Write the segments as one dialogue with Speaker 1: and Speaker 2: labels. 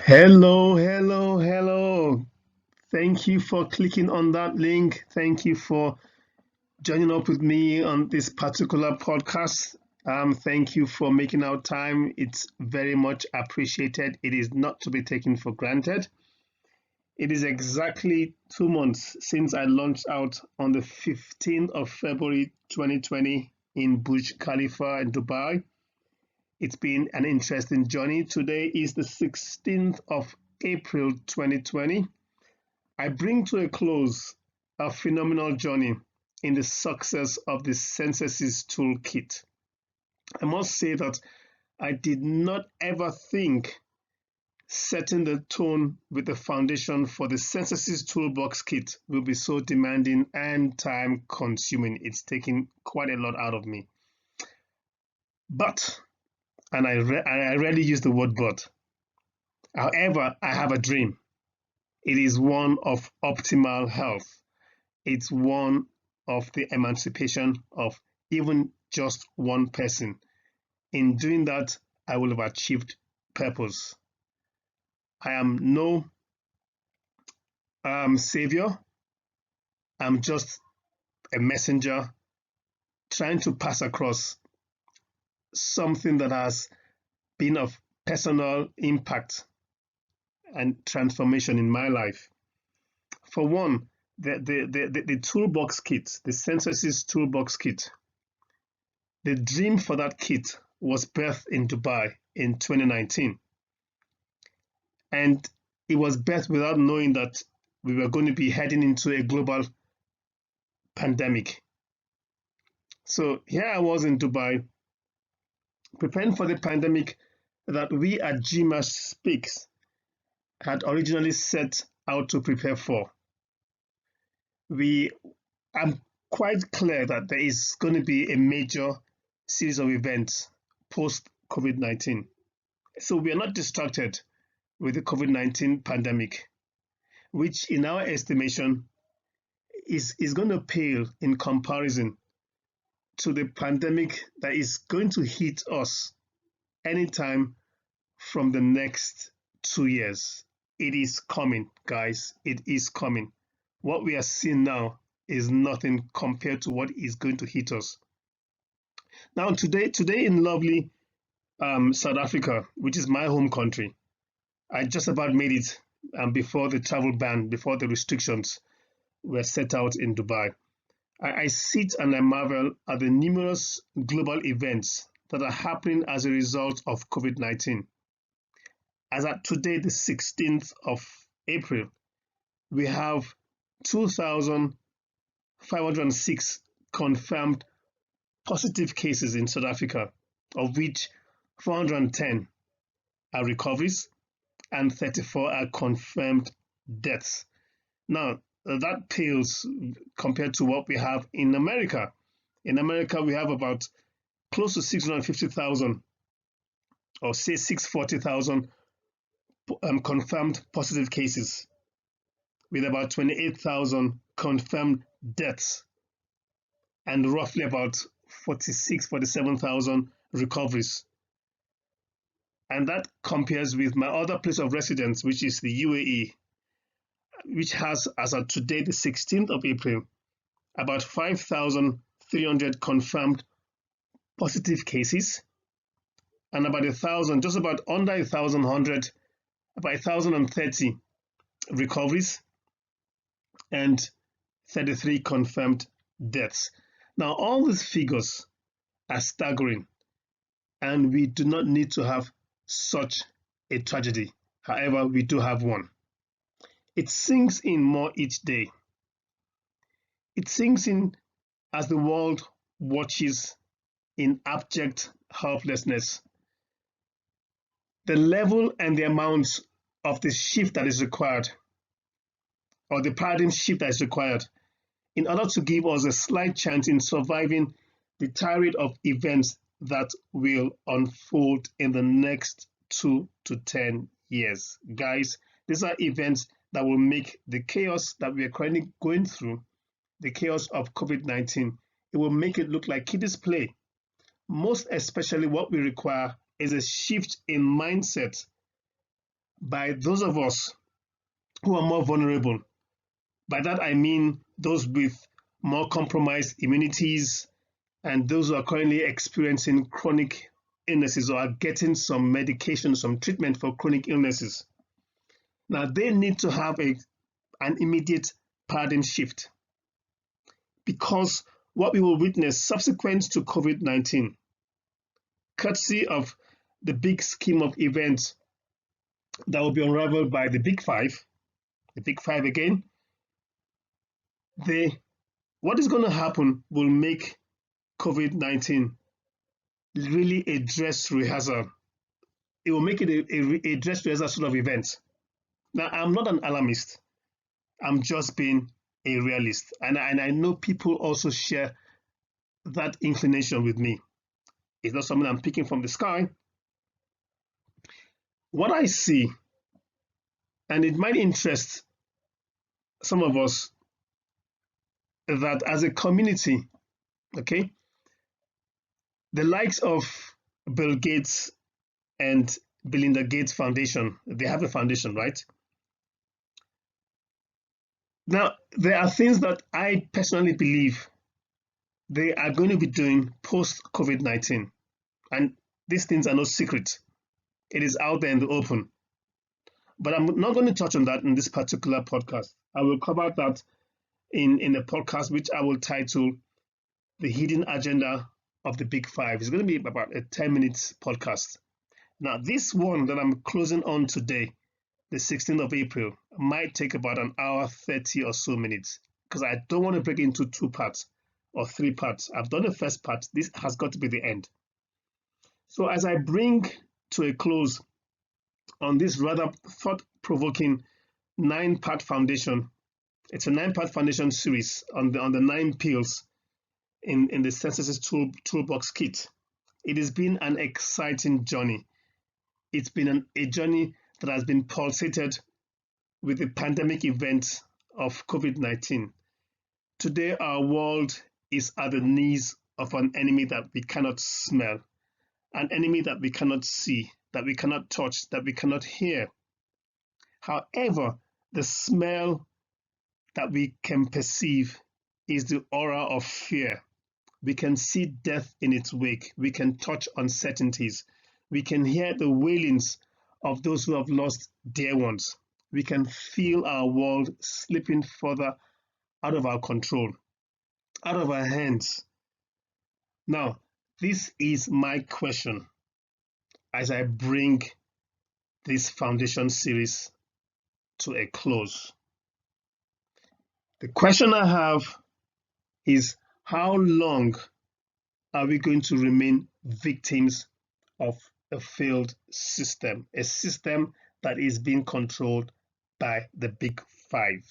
Speaker 1: Hello, hello, hello. Thank you for clicking on that link. Thank you for joining up with me on this particular podcast. Thank you for making our time. It's very much appreciated. It is not to be taken for granted. It is exactly 2 months since I launched out on the 15th of February 2020 in Burj Khalifa in Dubai. It's been an interesting journey. Today is the 16th of April 2020. I bring to a close a phenomenal journey in the success of the SENSESSES toolkit. I must say that I did not ever think setting the tone with the foundation for the SENSESSES toolbox kit will be so demanding and time consuming. It's taken quite a lot out of me. But, and I rarely use the word but, however, I have a dream. It is one of optimal health. It's one of the emancipation of even just one person. In doing that, I will have achieved purpose. I am no savior. I'm just a messenger trying to pass across something that has been of personal impact and transformation in my life. For one, the toolbox kit, the SENSESSES toolbox kit, the dream for that kit was birthed in Dubai in 2019. And it was birthed without knowing that we were going to be heading into a global pandemic. So here I was in Dubai, preparing for the pandemic that we at GMAS Speaks had originally set out to prepare for. I'm quite clear that there is going to be a major series of events post COVID-19. So we are not distracted with the COVID-19 pandemic, which in our estimation is going to pale in comparison to the pandemic that is going to hit us anytime from the next 2 years. It is coming, guys. It is coming. What we are seeing now is nothing compared to what is going to hit us. Now, today in lovely South Africa, which is my home country, I just about made it before the travel ban, before the restrictions were set out in Dubai. I sit and I marvel at the numerous global events that are happening as a result of COVID-19. As at today, the 16th of April, we have 2,506 confirmed positive cases in South Africa, of which 410 are recoveries and 34 are confirmed deaths. Now, that pales compared to what we have in America. In America, we have about close to 650,000 or say 640,000 confirmed positive cases with about 28,000 confirmed deaths and roughly about 47,000 recoveries. And that compares with my other place of residence, which is the UAE, which has, as of today, the 16th of April, about 5,300 confirmed positive cases and about 1,000, just about under 1,100, about 1,030 recoveries and 33 confirmed deaths. Now, all these figures are staggering, and we do not need to have such a tragedy. However, we do have one. It sinks in more each day. It sinks in as the world watches in abject helplessness. The level and the amount of the shift that is required, or the paradigm shift that is required, in order to give us a slight chance in surviving the tirade of events that will unfold in the next 2 to 10 years. Guys, these are events that will make the chaos that we are currently going through, the chaos of COVID-19, it will make it look like kiddies play. Most especially what we require is a shift in mindset by those of us who are more vulnerable. By that I mean those with more compromised immunities and those who are currently experiencing chronic illnesses or are getting some medication, some treatment for chronic illnesses. Now, they need to have an immediate paradigm shift, because what we will witness subsequent to COVID-19, courtesy of the big scheme of events that will be unraveled by the Big Five again, what is going to happen will make COVID-19 really a dress rehearsal. It will make it a dress rehearsal sort of event. Now, I'm not an alarmist. I'm just being a realist. And I know people also share that inclination with me. It's not something I'm picking from the sky. What I see, and it might interest some of us, that as a community, okay, the likes of Bill Gates and Belinda Gates Foundation, they have a foundation, right? Now, there are things that I personally believe they are going to be doing post-COVID-19. And these things are no secret. It is out there in the open. But I'm not going to touch on that in this particular podcast. I will cover that in a podcast which I will title The Hidden Agenda of the Big Five. It's going to be about a 10-minute podcast. Now, this one that I'm closing on today, the 16th of April, might take about an hour, 30 or so minutes, because I don't want to break it into 2 parts or 3 parts. I've done the first part. This has got to be the end. So as I bring to a close on this rather thought-provoking 9-part foundation, it's a 9-part foundation series on the 9 pills in the SENSESSES Toolbox Kit. It has been an exciting journey. It's been a journey that has been pulsated with the pandemic event of COVID-19. Today, our world is at the knees of an enemy that we cannot smell, an enemy that we cannot see, that we cannot touch, that we cannot hear. However, the smell that we can perceive is the aura of fear. We can see death in its wake. We can touch uncertainties. We can hear the wailings of those who have lost dear ones. We can feel our world slipping further out of our control, out of our hands. Now, this is my question as I bring this foundation series to a close. The question I have is, how long are we going to remain victims of a failed system, a system that is being controlled by the Big Five,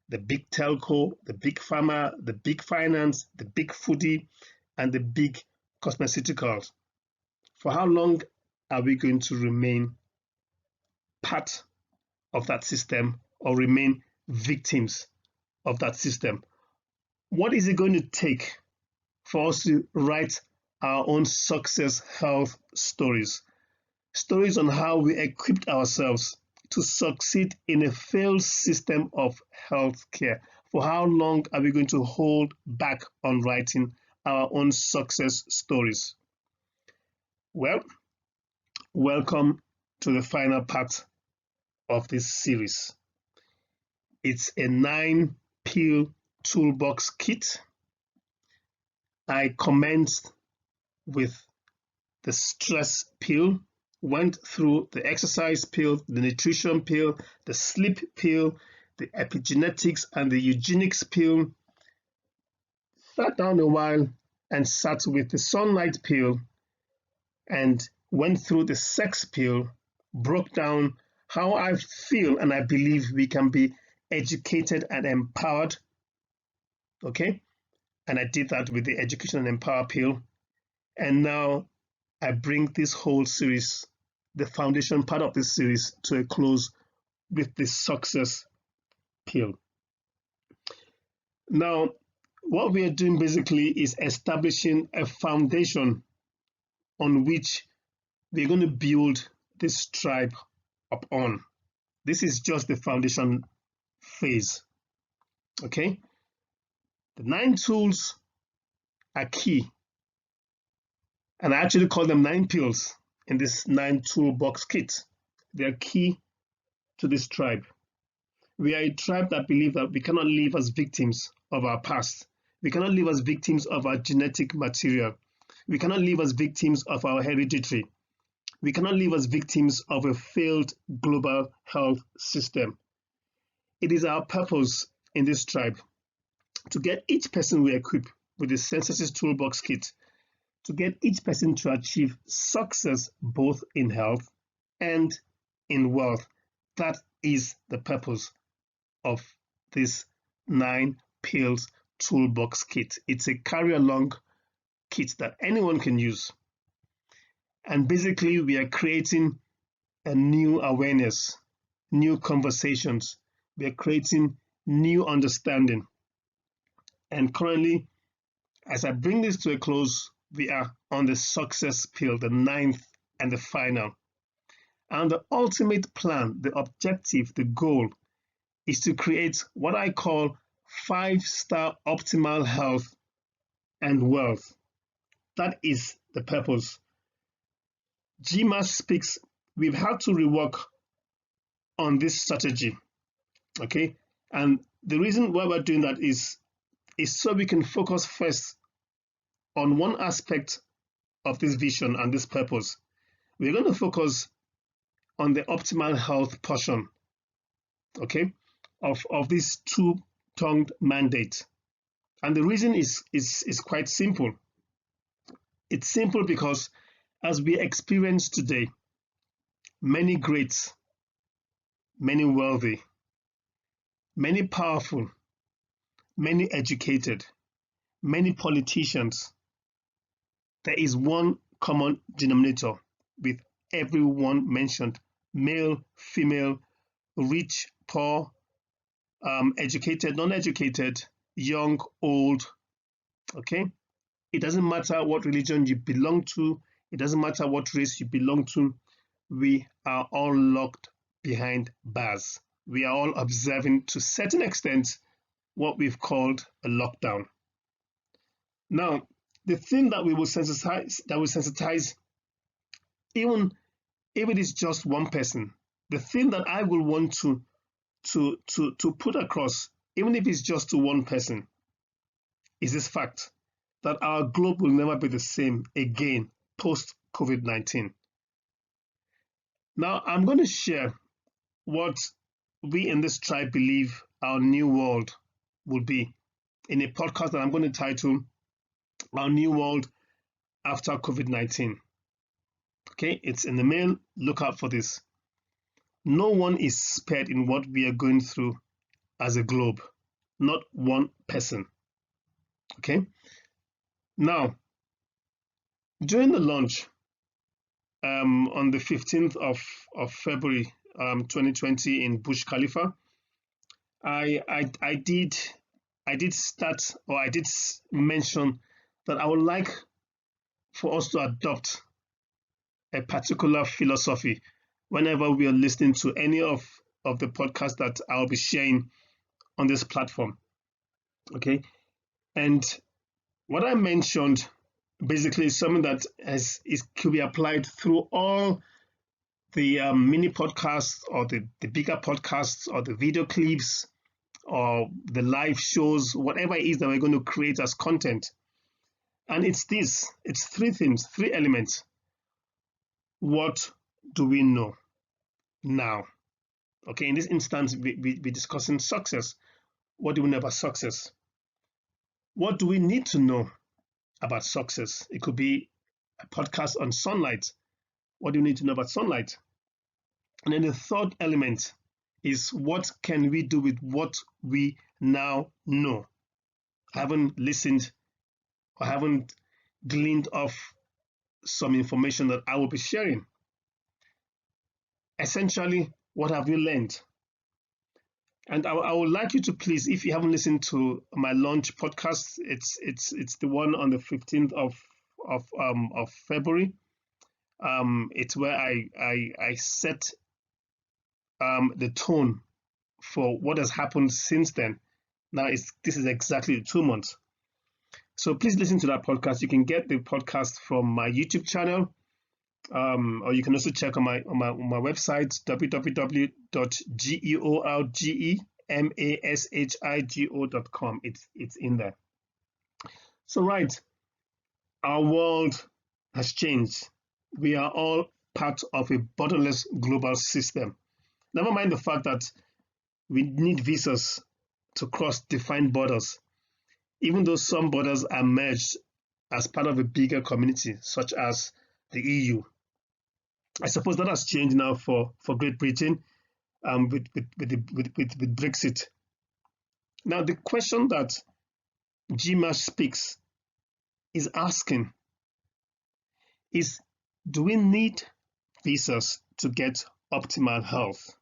Speaker 1: the big telco, the big pharma, the big finance, the big foodie, and the big cosmeceuticals? For how long are we going to remain part of that system or remain victims of that system? What is it going to take for us to write our own success health stories? Stories on how we equipped ourselves to succeed in a failed system of healthcare. For how long are we going to hold back on writing our own success stories? Well, welcome to the final part of this series. It's a 9-pill toolbox kit. I commenced with the stress pill, went through the exercise pill, the nutrition pill, the sleep pill, the epigenetics and the eugenics pill, sat down a while and sat with the sunlight pill and went through the sex pill, broke down how I feel and I believe we can be educated and empowered. Okay, and I did that with the education and empower pill. And now I bring this whole series, the foundation part of this series, to a close with the success pill. Now, what we are doing basically is establishing a foundation on which we're going to build this tribe upon. This is just the foundation phase. Okay, the 9 tools are key, and I actually call them 9 pills in this 9 toolbox kit. They are key to this tribe. We are a tribe that believe that we cannot live as victims of our past. We cannot live as victims of our genetic material. We cannot live as victims of our hereditary. We cannot live as victims of a failed global health system. It is our purpose in this tribe to get each person we equip with the SENSESSES Toolbox Kit, to get each person to achieve success both in health and in wealth. That is the purpose of this 9 pills toolbox kit. It's a carry along kit that anyone can use. And basically, we are creating a new awareness, new conversations. We are creating new understanding. And currently, as I bring this to a close, we are on the success pill, the 9th and the final. And the ultimate plan, the objective, the goal is to create what I call 5-star optimal health and wealth. That is the purpose. GMAS speaks, we've had to rework on this strategy, okay? And the reason why we're doing that is so we can focus first on one aspect of this vision and this purpose. We're going to focus on the optimal health portion, okay, of this two-tongued mandate. And the reason is quite simple. It's simple because as we experience today, many greats, many wealthy, many powerful, many educated, many politicians, there is one common denominator with everyone mentioned: male, female, rich, poor, educated, non-educated, young, old. Okay, it doesn't matter what religion you belong to, it doesn't matter what race you belong to, we are all locked behind bars. We are all observing to a certain extent what we've called a lockdown. Now, the thing that we will sensitize, even if it is just one person, the thing that I will want to put across, even if it's just to one person, is this fact that our globe will never be the same again post COVID-19. Now, I'm going to share what we in this tribe believe our new world will be in a podcast that I'm going to title Our New World After COVID-19. Okay, it's in the mail. Look out for this. No one is spared in what we are going through as a globe, not one person. Okay, now during the launch on the 15th of February 2020 in Burj Khalifa, I did start, or I did mention that I would like for us to adopt a particular philosophy whenever we are listening to any of the podcasts that I'll be sharing on this platform. Okay, and what I mentioned basically is something that could be applied through all the mini podcasts, or the bigger podcasts, or the video clips, or the live shows, whatever it is that we're going to create as content. And it's 3 things, 3 elements. What do we know now? Okay, in this instance, we're discussing success. What do we know about success? What do we need to know about success? It could be a podcast on sunlight. What do you need to know about sunlight? And then the third element is, what can we do with what we now know? I haven't listened, or haven't gleaned off some information that I will be sharing. Essentially, what have you learned? And I would like you to please, if you haven't listened to my launch podcast, it's the one on the 15th of February. It's where I set the tone for what has happened since then. Now this is exactly 2 months. So please listen to that podcast. You can get the podcast from my YouTube channel, or you can also check on my website, www.georgemashigo.com. It's in there. So right, our world has changed. We are all part of a borderless global system. Never mind the fact that we need visas to cross defined borders, even though some borders are merged as part of a bigger community, such as the EU. I suppose that has changed now for Great Britain with Brexit. Now, the question that GMASH Speaks is asking is, do we need visas to get optimal health?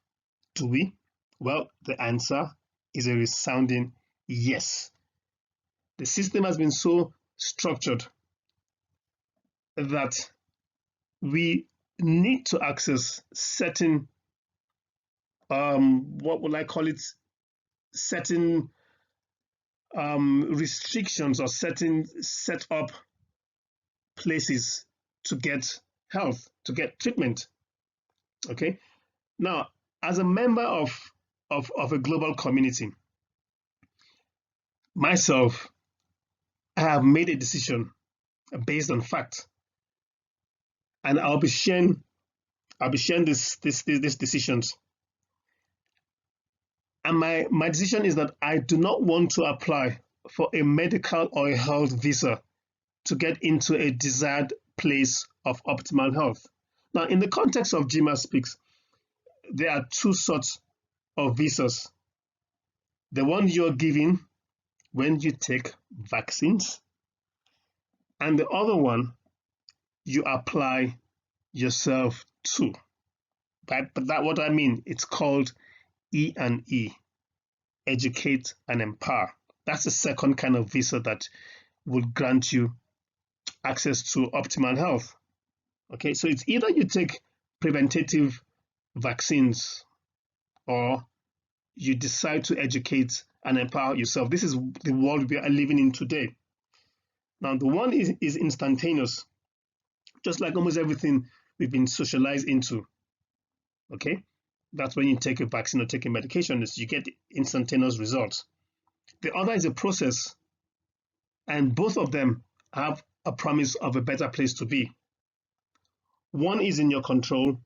Speaker 1: Do we? Well, the answer is a resounding yes. The system has been so structured that we need to access certain, what would I call it, certain restrictions or certain set up places to get health, to get treatment. Okay. Now, as a member of a global community, myself, I have made a decision based on fact, and I'll be sharing these decisions. And my decision is that I do not want to apply for a medical or a health visa to get into a desired place of optimal health. Now, in the context of GMASH Speaks, there are 2 sorts of visas. The one you're given when you take vaccines, and the other one you apply yourself to. But that what I mean, it's called E&E, Educate and Empower. That's the second kind of visa that will grant you access to optimal health. Okay, so it's either you take preventative vaccines or you decide to educate and empower yourself. This is the world we are living in today. Now, the one is instantaneous, just like almost everything we've been socialized into. Okay, that's when you take a vaccine or take a medication, you get instantaneous results. The other is a process, and both of them have a promise of a better place to be. One is in your control,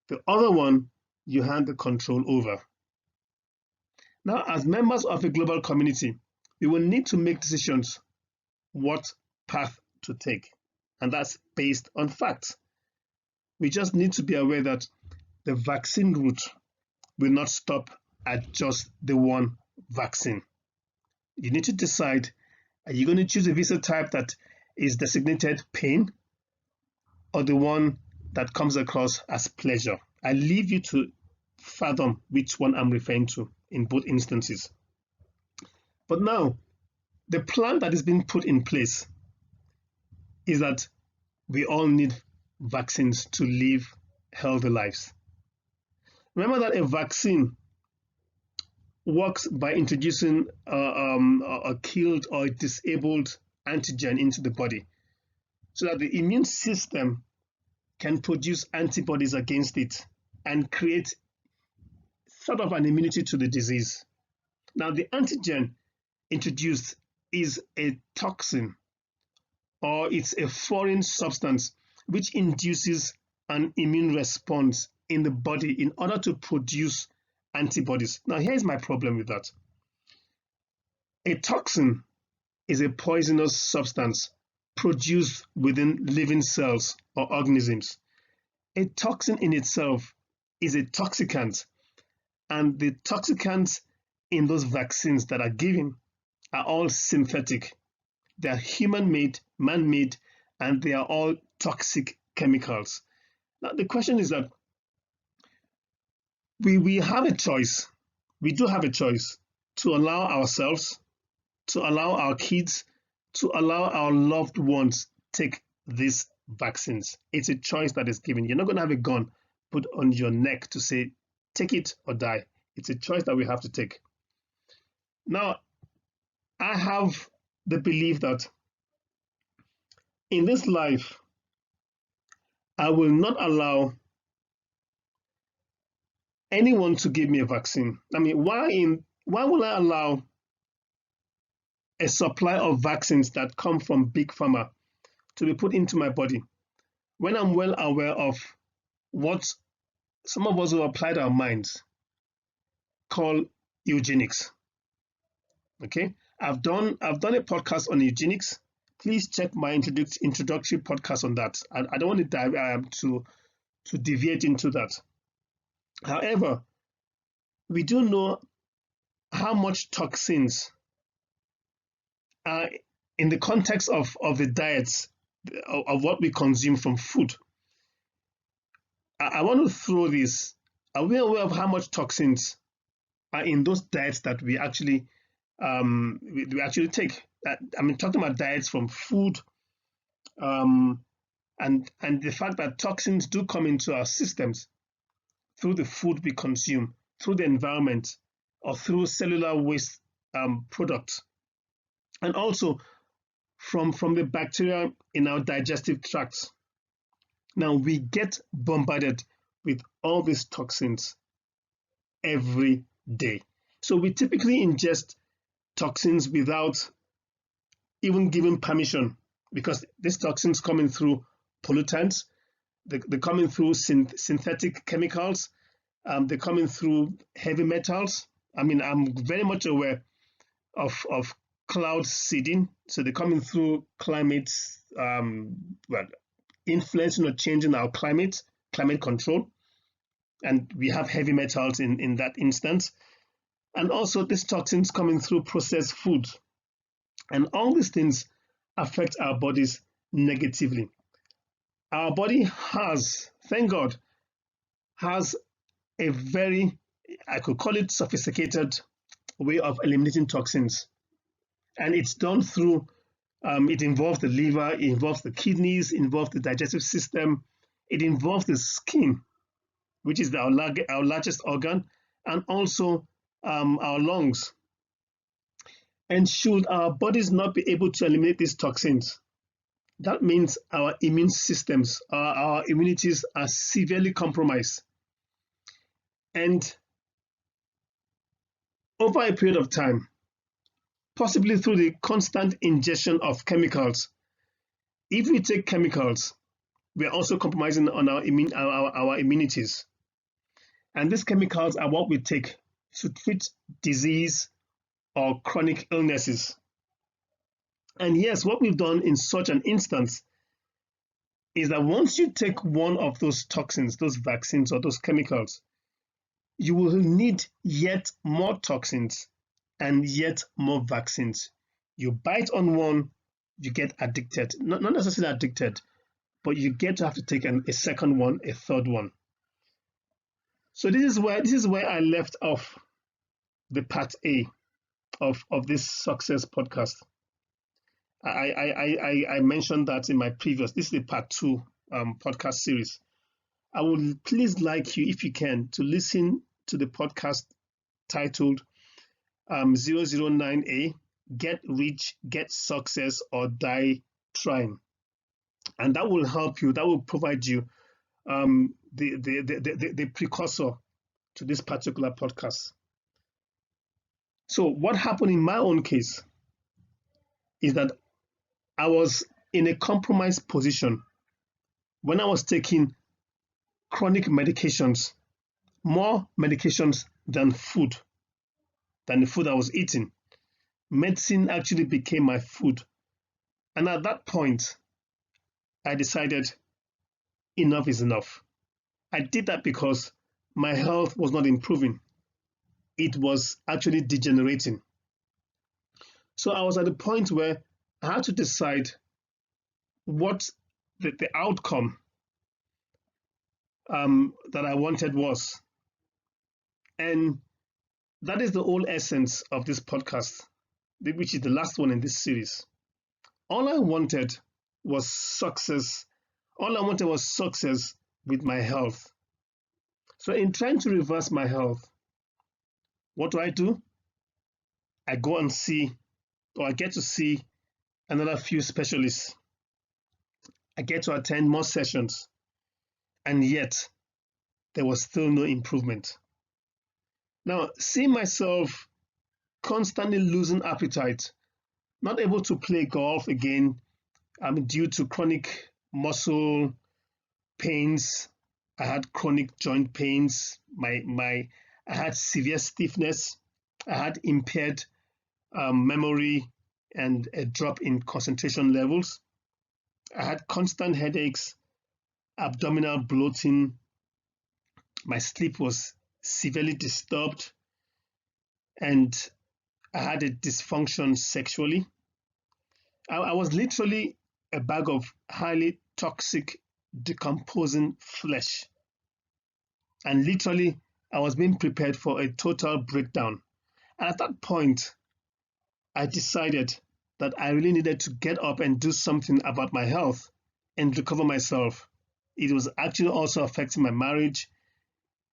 Speaker 1: the other one you hand the control over. Now, as members of a global community, we will need to make decisions what path to take, and that's based on facts. We just need to be aware that the vaccine route will not stop at just the one vaccine. You need to decide, are you going to choose a visa type that is designated pain or the one that comes across as pleasure? I leave you to fathom which one I'm referring to in both instances. But now, the plan that is being put in place is that we all need vaccines to live healthy lives. Remember that a vaccine works by introducing a killed or disabled antigen into the body so that the immune system can produce antibodies against it and create sort of an immunity to the disease. Now, the antigen introduced is a toxin, or it's a foreign substance which induces an immune response in the body in order to produce antibodies. Now, here's my problem with that. A toxin is a poisonous substance produced within living cells or organisms. A toxin in itself is a toxicant, and the toxicants in those vaccines that are given are all synthetic. They are human-made, man-made, and they are all toxic chemicals. Now, the question is that we have a choice. We do have a choice to allow ourselves, to allow our kids, to allow our loved ones take these vaccines. It's a choice that is given. You're not going to have a gun put on your neck to say, take it or die. It's a choice that we have to take. Now, I have the belief that in this life, I will not allow anyone to give me a vaccine. I mean, why will I allow a supply of vaccines that come from big pharma to be put into my body when I'm well aware of what some of us who applied our minds call eugenics? Okay, I've done a podcast on eugenics. Please check my introductory podcast on that. I don't want to dive to deviate into that. However, we do know how much toxins are in the context of the diets of what we consume from food. I want to throw this. Are we aware of how much toxins are in those diets that we actually take? I'm talking about diets from food, and the fact that toxins do come into our systems through the food we consume, through the environment, or through cellular waste products, and also from the bacteria in our digestive tracts. Now, we get bombarded with all these toxins every day. So we typically ingest toxins without even giving permission, because these toxins coming through pollutants, they're coming through synthetic chemicals, they're coming through heavy metals. I mean, I'm very much aware of cloud seeding. So they're coming through climate, influencing or changing our climate control. And we have heavy metals in that instance. And also these toxins coming through processed food. And all these things affect our bodies negatively. Our body has, thank God, has a very, I could call it sophisticated way of eliminating toxins. And it's done through, it involves the liver, it involves the kidneys, it involves the digestive system, it involves the skin, which is our largest organ, and also our lungs. And should our bodies not be able to eliminate these toxins, that means our immune systems, our immunities are severely compromised. And over a period of time, possibly through the constant ingestion of chemicals, if we take chemicals, we are also compromising on our immunities. And these chemicals are what we take to treat disease or chronic illnesses. And yes, what we've done in such an instance is that once you take one of those toxins, those vaccines or those chemicals, you will need yet more toxins and yet more vaccines. You bite on one, you get addicted. Not necessarily addicted, but you get to have to take a second one, a third one. So this is where I left off the part A of this success podcast. I mentioned that in my previous, this is the part 2 podcast series. I would please like you, if you can, to listen to the podcast titled 009A, Get Rich, Get Success or Die Trying. And that will help you, that will provide you the precursor to this particular podcast. So what happened in my own case is that I was in a compromised position when I was taking chronic medications, more medications than the food I was eating. Medicine actually became my food. And at that point, I decided enough is enough. I did that because my health was not improving. It was actually degenerating. So I was at the point where I had to decide what the outcome that I wanted was. And that is the whole essence of this podcast, which is the last one in this series. All I wanted was success. All I wanted was success with my health. So in trying to reverse my health, what do? I go and see, or I get to see another few specialists. I get to attend more sessions, and yet there was still no improvement. Now, seeing myself constantly losing appetite, not able to play golf again, due to chronic muscle pains. I had chronic joint pains. I had severe stiffness. I had impaired memory and a drop in concentration levels. I had constant headaches, abdominal bloating. My sleep was severely disturbed, and I had a dysfunction sexually. I was literally a bag of highly toxic, decomposing flesh. And literally, I was being prepared for a total breakdown. And at that point, I decided that I really needed to get up and do something about my health and recover myself. It was actually also affecting my marriage.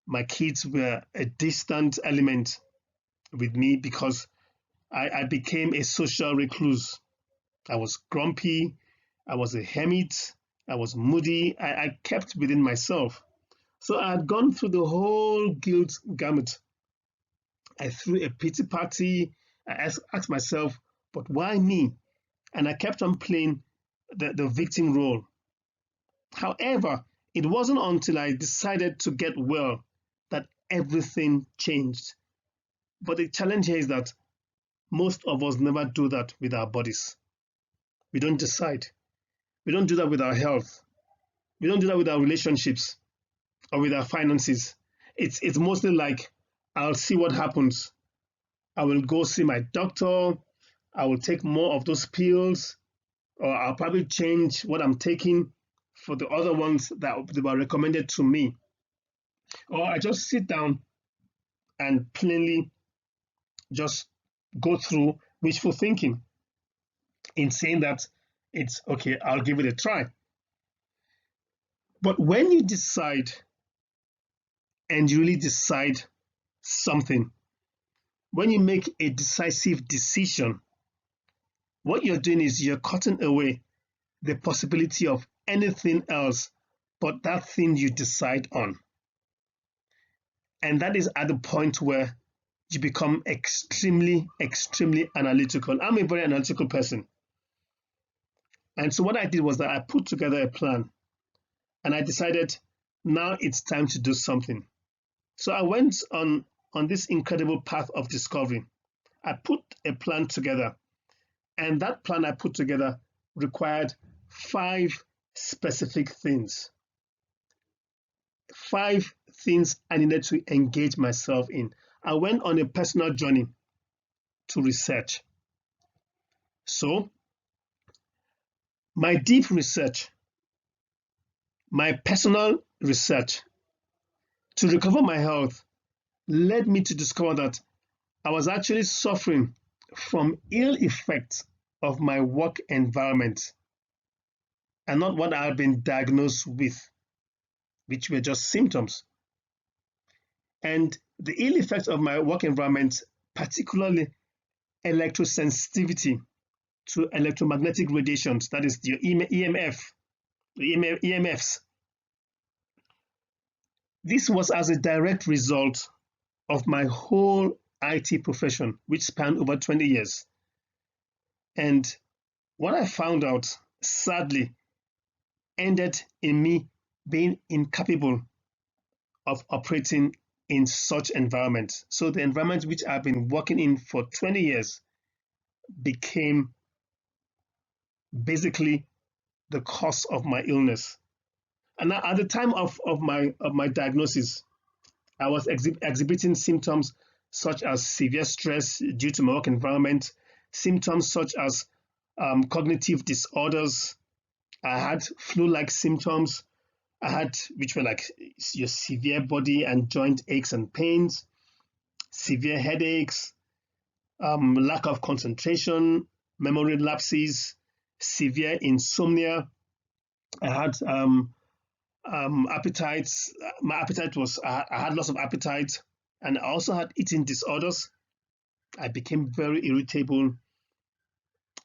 Speaker 1: My kids were a distant element with me because I became a social recluse. I was grumpy. I was a hermit. I was moody. I kept within myself. So I had gone through the whole guilt gamut. I threw a pity party. I asked myself, but why me? And I kept on playing the victim role. However, it wasn't until I decided to get well that everything changed. But the challenge here is that most of us never do that with our bodies. We don't decide. We don't do that with our health. We don't do that with our relationships or with our finances. It's mostly like, I'll see what happens. I will go see my doctor. I will take more of those pills, or I'll probably change what I'm taking for the other ones that were recommended to me. Or I just sit down and plainly just go through wishful thinking in saying that it's okay, I'll give it a try. But when you decide and you really decide something, when you make a decisive decision, what you're doing is you're cutting away the possibility of anything else but that thing you decide on. And that is at the point where you become extremely, extremely analytical. I'm a very analytical person. And so what I did was that I put together a plan, and I decided now it's time to do something. So I went on this incredible path of discovery. I put a plan together, and that plan I put together required 5 specific things. 5 things I needed to engage myself in. I went on a personal journey to research. So my deep research, my personal research to recover my health led me to discover that I was actually suffering from ill effects of my work environment and not what I had been diagnosed with, which were just symptoms. And the ill effects of my work environment, particularly electrosensitivity to electromagnetic radiations, that is the EMFs. This was as a direct result of my whole IT profession, which spanned over 20 years. And what I found out, sadly, ended in me being incapable of operating in such environments. So the environment which I've been working in for 20 years became basically the cause of my illness. And at the time of my diagnosis, I was exhibiting symptoms such as severe stress due to my work environment, symptoms such as cognitive disorders. I had flu-like symptoms. I had, which were like your severe body and joint aches and pains, severe headaches, lack of concentration, memory lapses, severe insomnia. I had appetites. My appetite was, I had lots of appetite, and I also had eating disorders. I became very irritable,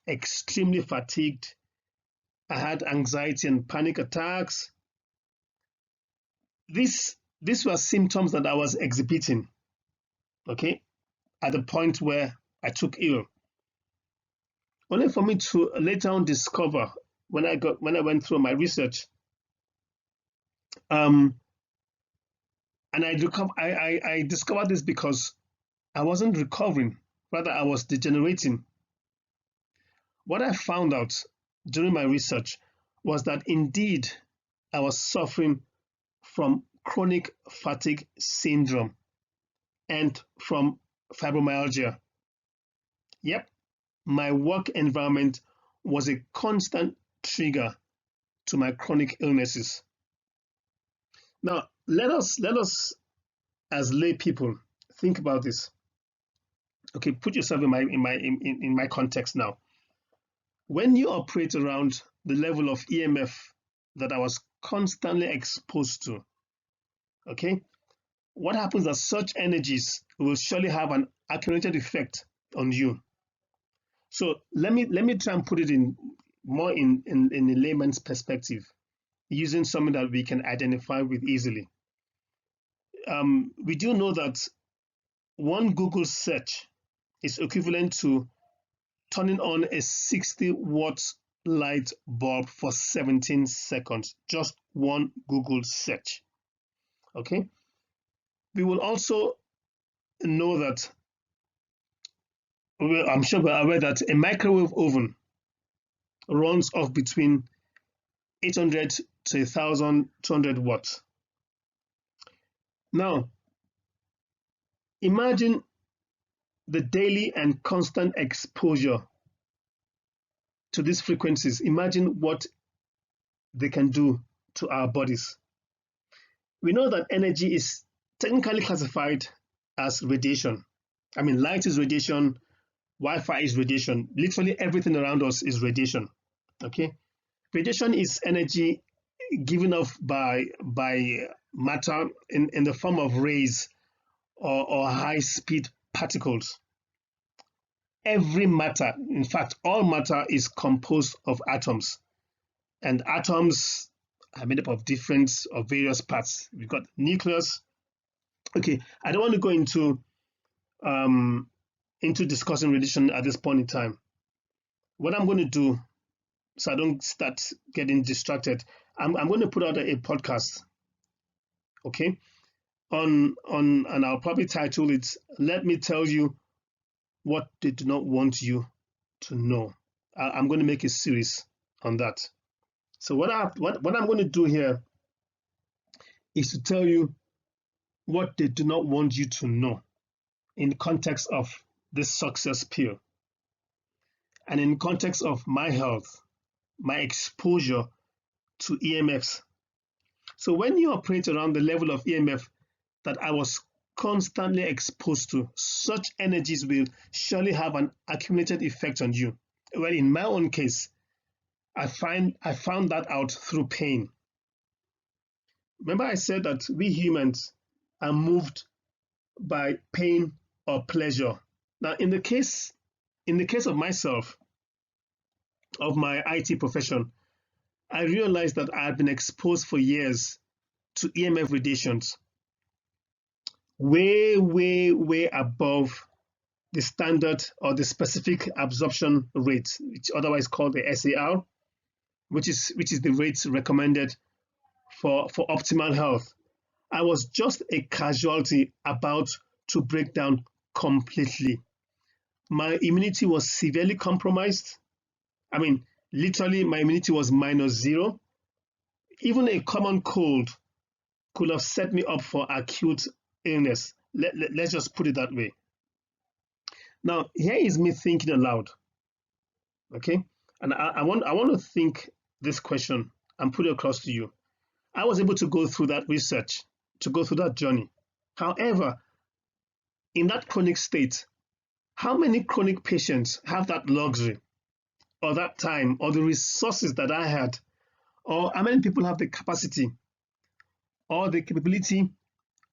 Speaker 1: extremely fatigued. I had anxiety and panic attacks. These were symptoms that I was exhibiting, okay, at the point where I took ill. Only for me to later on discover when I went through my research, um, and I discovered this because I wasn't recovering, rather I was degenerating. What I found out during my research was that indeed I was suffering from chronic fatigue syndrome and from fibromyalgia. Yep, my work environment was a constant trigger to my chronic illnesses. Now, let us as lay people think about this. Okay, put yourself in my context now. When you operate around the level of EMF that I was constantly exposed to, okay, what happens is such energies will surely have an accumulated effect on you. So let me try and put it in more in a layman's perspective, using something that we can identify with easily. We do know that one Google search is equivalent to turning on a 60-watt light bulb for 17 seconds. Just one Google search. Okay. We will also know that, well, I'm sure we're aware that a microwave oven runs off between 800 to 1,200 watts. Now, imagine the daily and constant exposure to these frequencies. Imagine what they can do to our bodies. We know that energy is technically classified as radiation. I mean, light is radiation, Wi-Fi is radiation. Literally everything around us is radiation. Okay, radiation is energy given off by matter in the form of rays or high-speed particles. Every matter, in fact, all matter is composed of atoms, and atoms are made up of various parts. We've got nucleus. Okay, I don't want to go into discussing radiation at this point in time. What I'm going to do, so I don't start getting distracted, I'm going to put out a podcast, okay, and I'll probably title it "Let Me Tell You What They Do Not Want You to Know." I'm going to make a series on that. So what I'm going to do here is to tell you what they do not want you to know in context of this success pill, and in context of my health, my exposure to EMFs. So when you operate around the level of EMF that I was constantly exposed to, such energies will surely have an accumulated effect on you. Well, in my own case, I found that out through pain. Remember I said that we humans are moved by pain or pleasure. Now, in the case of myself, of my IT profession, I realized that I had been exposed for years to EMF radiations way above the standard or the specific absorption rate, which otherwise called the SAR, which is the rates recommended for optimal health. I was just a casualty about to break down completely. My immunity was severely compromised. I mean, literally, my immunity was -0. Even a common cold could have set me up for acute illness. Let's just put it that way. Now, here is me thinking aloud, okay? And I want to think this question and put it across to you. I was able to go through that research, to go through that journey. However, in that chronic state, how many chronic patients have that luxury or that time or the resources that I had? Or how many people have the capacity or the capability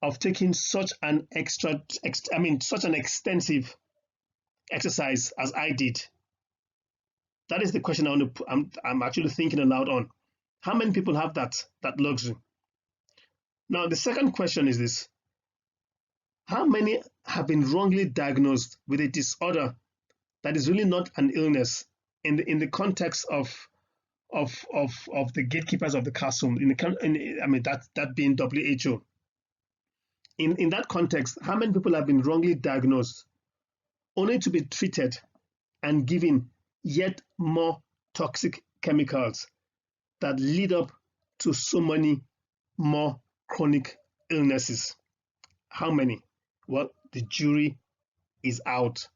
Speaker 1: of taking such an such an extensive exercise as I did? That is the question I want to I'm actually thinking aloud on. How many people have that luxury? Now, the second question is this: how many have been wrongly diagnosed with a disorder that is really not an illness in the context of the gatekeepers of the castle, that being WHO? In that context, how many people have been wrongly diagnosed only to be treated and given yet more toxic chemicals that lead up to so many more chronic illnesses? How many? Well, the jury is out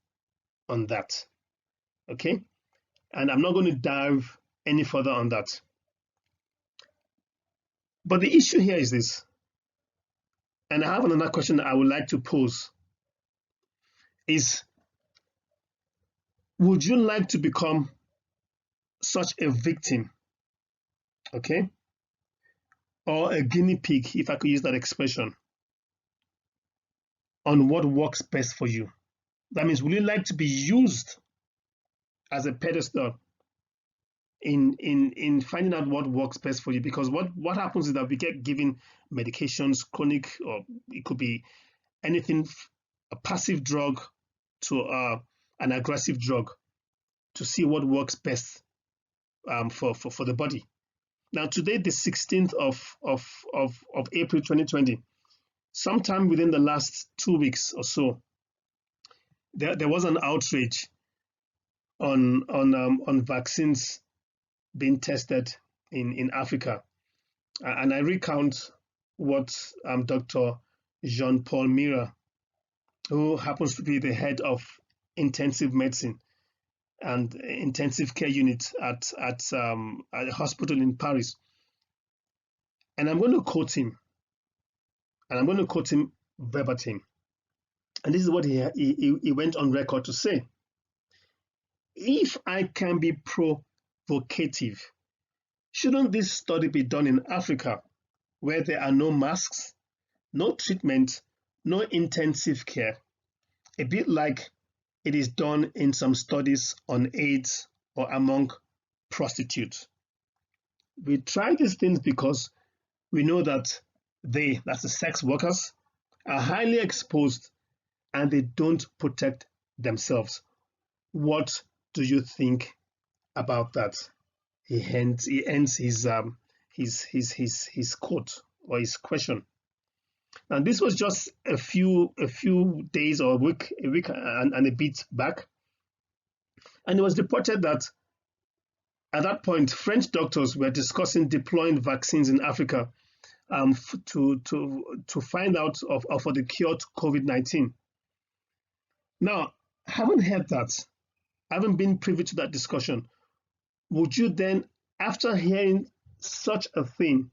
Speaker 1: on that. Okay, and I'm not going to dive any further on that. But the issue here is this, and I have another question that I would like to pose, is would you like to become such a victim, okay, or a guinea pig, if I could use that expression, on what works best for you? That means, would you like to be used as a pedestal in finding out what works best for you? Because what happens is that we get given medications, chronic, or it could be anything, a passive drug to an aggressive drug, to see what works best for the body. Now, today, the 16th of April 2020, sometime within the last 2 weeks or so, there was an outrage on vaccines being tested in Africa. And I recount what Dr. Jean-Paul Mira, who happens to be the head of intensive medicine and intensive care unit at a hospital in Paris. And I'm going to quote him, and I'm going to quote him verbatim. And this is what he went on record to say: if I can be provocative, shouldn't this study be done in Africa, where there are no masks, no treatment, no intensive care, a bit like it is done in some studies on AIDS or among prostitutes? We try these things because we know that that's the sex workers, are highly exposed and they don't protect themselves. What do you think about that? He ends his quote or his question. And this was just a few days or a week and a bit back, and it was reported that at that point French doctors were discussing deploying vaccines in Africa to find out for the cure to COVID-19. Now, I haven't heard that. I haven't been privy to that discussion. Would you then, after hearing such a thing,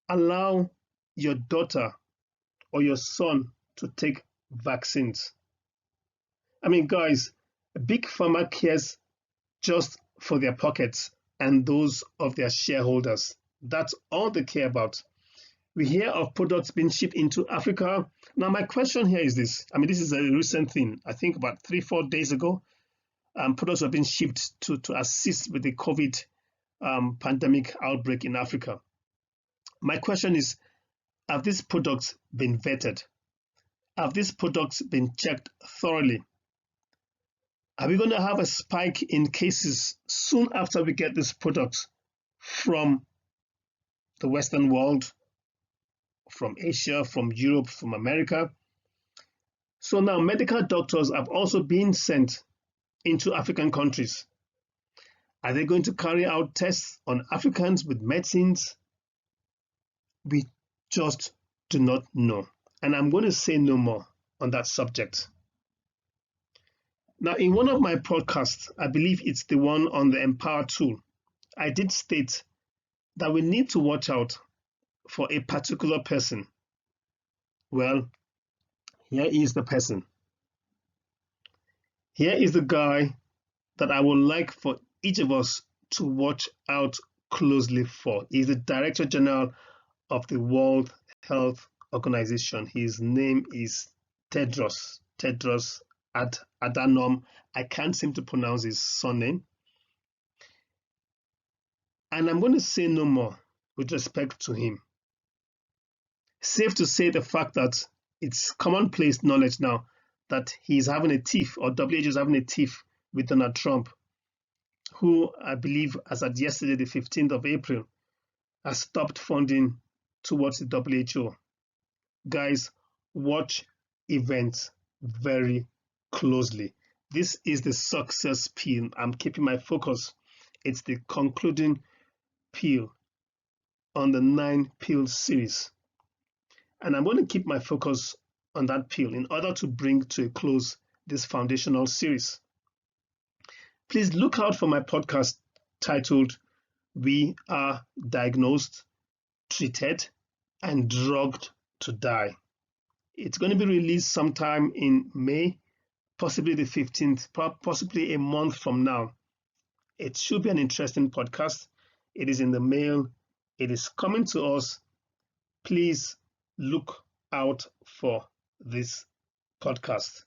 Speaker 1: allow your daughter or your son to take vaccines? I mean, guys, big pharma cares just for their pockets and those of their shareholders. That's all they care about. We hear of products being shipped into Africa. Now, my question here is this. I mean, this is a recent thing. I think about 3-4 days ago, products were being shipped to assist with the COVID pandemic outbreak in Africa. My question is, have these products been vetted? Have these products been checked thoroughly? Are we going to have a spike in cases soon after we get these products from the Western world, from Asia, from Europe, from America? So now medical doctors have also been sent into African countries. Are they going to carry out tests on Africans with medicines? We just do not know. And I'm going to say no more on that subject. Now, in one of my podcasts, I believe it's the one on the Empower tool, I did state that we need to watch out for a particular person. Well, here is the person. Here is the guy that I would like for each of us to watch out closely for. He's the Director General of the World Health Organization. His name is Tedros Adhanom. I can't seem to pronounce his surname. And I'm going to say no more with respect to him. Safe to say the fact that it's commonplace knowledge now that he's having a tiff, or WHO is having a tiff with Donald Trump, who I believe as at yesterday, the 15th of April, has stopped funding towards the WHO. Guys, watch events very closely. This is the success peel. I'm keeping my focus. It's the concluding peel on the 9-peel series. And I'm going to keep my focus on that peel in order to bring to a close this foundational series. Please look out for my podcast titled We Are Diagnosed, Treated, and Drugged to Die. It's going to be released sometime in May, possibly the 15th, possibly a month from now. It should be an interesting podcast. It is in the mail. It is coming to us. Please look out for this podcast.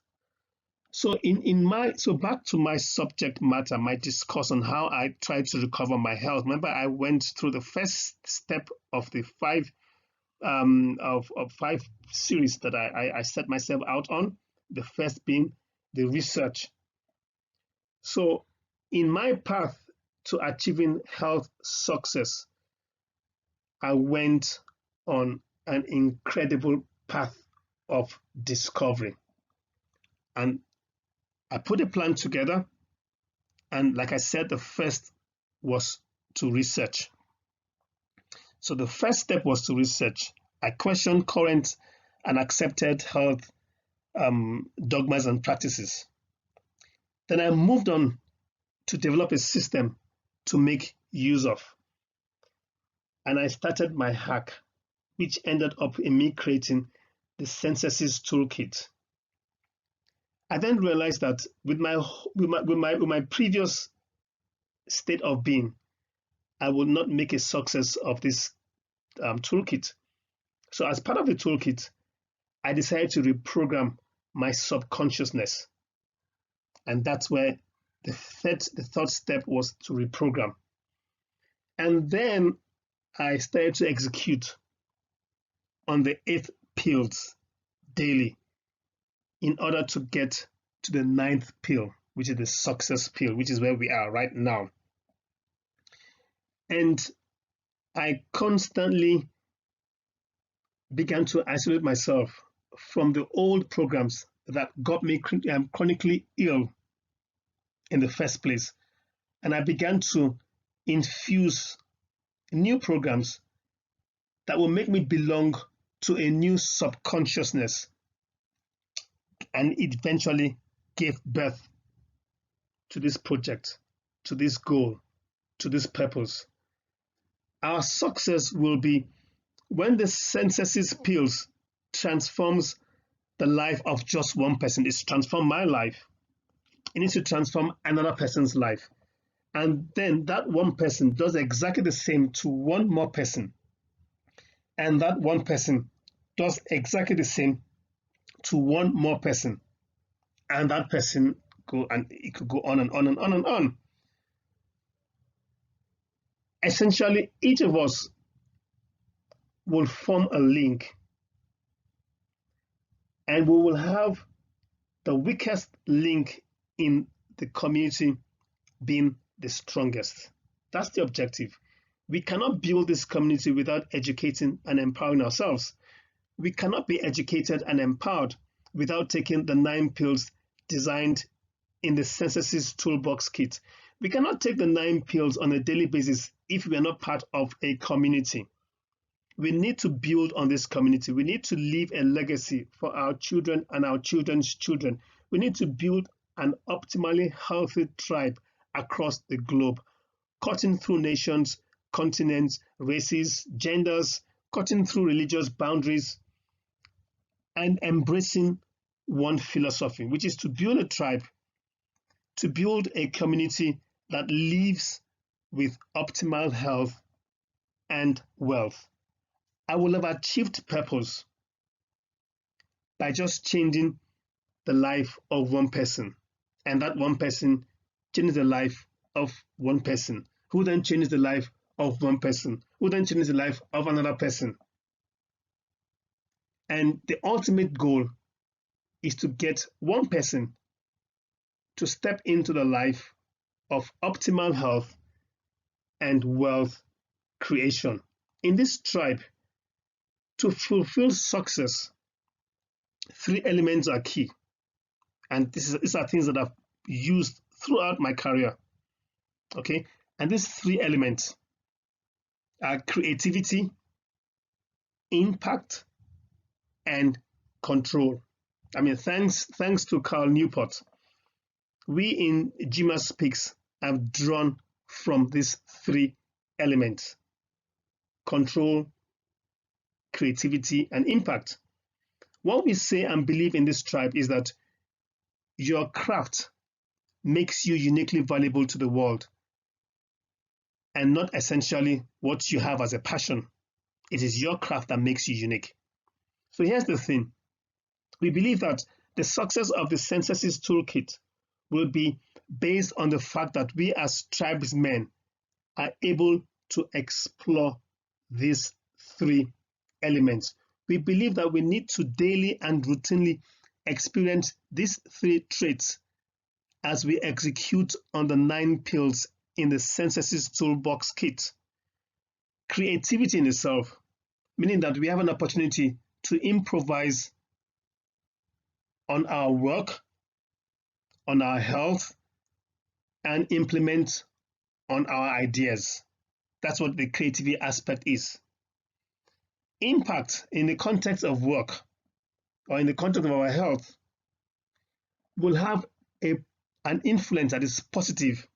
Speaker 1: So back to my subject matter, my discourse on how I tried to recover my health. Remember, I went through the first step of the five series that I set myself out on. The first being the research. So in my path to achieving health success, I went on an incredible path of discovery. And I put a plan together, and like I said, the first was to research. So the first step was to research. I questioned current and accepted health dogmas and practices. Then I moved on to develop a system to make use of. And I started my hack, which ended up in me creating the SENSESSES Toolkit. I then realized that with my previous state of being, I would not make a success of this toolkit. So as part of the toolkit, I decided to reprogram my subconsciousness. And that's where the third step was to reprogram. And then I started to execute on the 8 pills daily in order to get to the 9th pill, which is the success pill, which is where we are right now. And I constantly began to isolate myself from the old programs that got me chronically ill in the first place. And I began to infuse new programs that will make me belong to a new subconsciousness. And it eventually gave birth to this project, to this goal, to this purpose. Our success will be when the SENSESSES pills transforms the life of just one person. It's transformed my life. It needs to transform another person's life. And then that one person does exactly the same to one more person. And that one person does exactly the same to one more person. And that person it could go on and on and on and on. Essentially, each of us will form a link, and we will have the weakest link in the community being the strongest. That's the objective. We cannot build this community without educating and empowering ourselves. We cannot be educated and empowered without taking the 9 pills designed in the SENSESSES Toolbox Kit. We cannot take the 9 pills on a daily basis if we are not part of a community. We need to build on this community. We need to leave a legacy for our children and our children's children. We need to build an optimally healthy tribe across the globe, cutting through nations, continents, races, genders, cutting through religious boundaries, and embracing one philosophy, which is to build a tribe, to build a community that lives with optimal health and wealth. I will have achieved purpose by just changing the life of one person, and that one person changes the life of one person, who then changes the life of one person, who then changes the life of another person. And the ultimate goal is to get one person to step into the life of optimal health and wealth creation. In this tribe, to fulfill success, 3 elements are key. And these are things that I've used throughout my career. Okay. And these 3 elements are creativity, impact, and control. I mean, thanks to Carl Newport, we in GMA Speaks have drawn from these 3 elements: control, creativity, and impact. What we say and believe in this tribe is that your craft makes you uniquely valuable to the world, and not essentially what you have as a passion. It is your craft that makes you unique. So here's the thing. We believe that the success of the SENSESSES Toolkit will be based on the fact that we as tribesmen are able to explore these 3 elements. We believe that we need to daily and routinely experience these 3 traits as we execute on the 9 pills in the SENSESSES Toolbox Kit. Creativity in itself, meaning that we have an opportunity to improvise on our work, on our health, and implement on our ideas. That's what the creativity aspect is. Impact in the context of work or in the context of our health will have an influence that is positive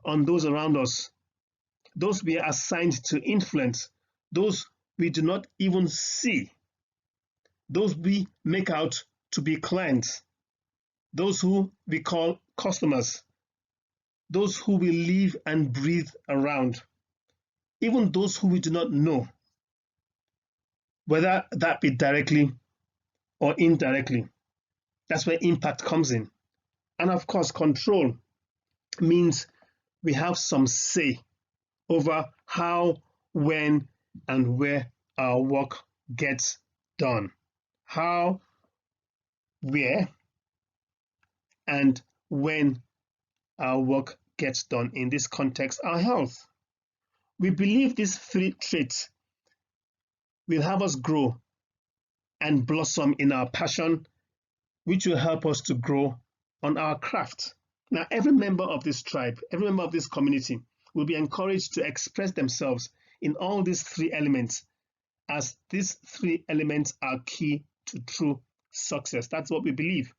Speaker 1: on those around us, those we are assigned to influence, those we do not even see, those we make out to be clients, those who we call customers, those who we live and breathe around, even those who we do not know, whether that be directly or indirectly. That's where impact comes in. And of course, control means we have some say over how, when, and where our work gets done. How, where, and when our work gets done. In this context, our health. We believe these 3 traits will have us grow and blossom in our passion, which will help us to grow on our craft. Now, every member of this tribe, every member of this community will be encouraged to express themselves in all these 3 elements, as these 3 elements are key to true success. That's what we believe.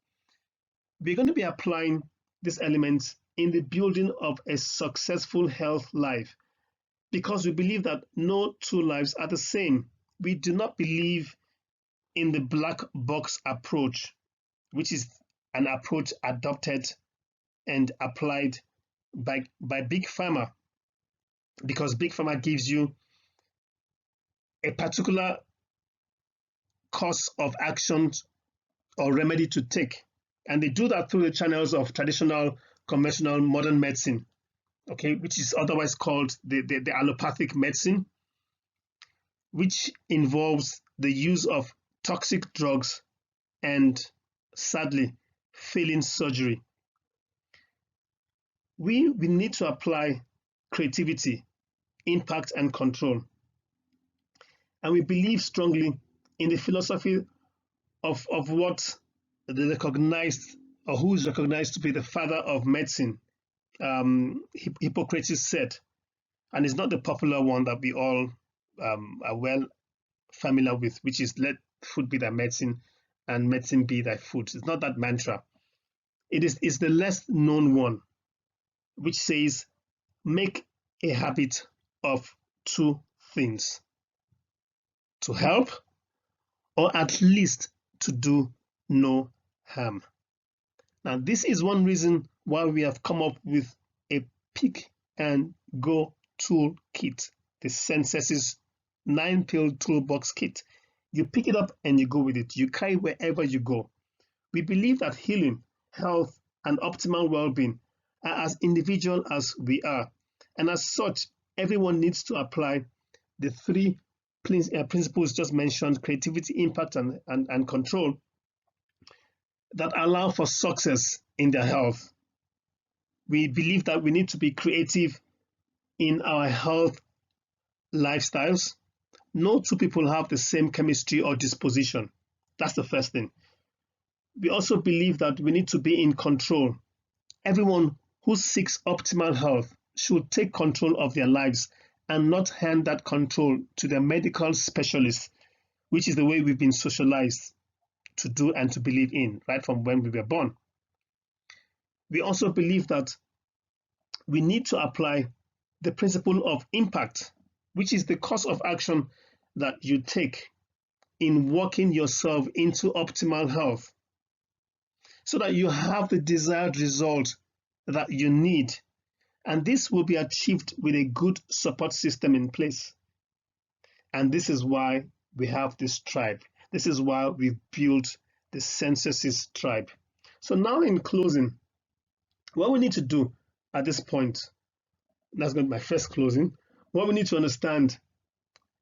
Speaker 1: We're going to be applying these elements in the building of a successful health life, because we believe that no 2 lives are the same. We do not believe in the black box approach, which is an approach adopted and applied by Big Pharma, because Big Pharma gives you a particular course of action or remedy to take, and they do that through the channels of traditional, conventional, modern medicine, okay, which is otherwise called the allopathic medicine, which involves the use of toxic drugs and, sadly, failing surgery. We need to apply creativity, impact, and control. And we believe strongly in the philosophy of what the recognized, or who is recognized to be the father of medicine, Hippocrates said, and it's not the popular one that we all are well familiar with, which is let food be thy medicine and medicine be thy food. It's not that mantra. It's the less known one, which says make a habit of 2 things: to help, or at least to do no harm. Now, this is one reason why we have come up with a pick and go tool kit, the SENSESSES 9-pill toolbox kit. You pick it up and you go with it. You carry it wherever you go. We believe that healing, health, and optimal well-being are as individual as we are. And as such, everyone needs to apply the three principles just mentioned: creativity, impact, and control, that allow for success in their health. We believe that we need to be creative in our health lifestyles. No two people have the same chemistry or disposition. That's the first thing. We also believe that we need to be in control. Everyone who seeks optimal health should take control of their lives and not hand that control to their medical specialists, which is the way we've been socialized to do and to believe in right from when we were born. We also believe that we need to apply the principle of impact, which is the course of action that you take in working yourself into optimal health, so that you have the desired result that you need. And this will be achieved with a good support system in place. And this is why we have this tribe. This is why we've built the SENSESSES tribe. So now, in closing, what we need to do at this point, that's going to be my first closing, what we need to understand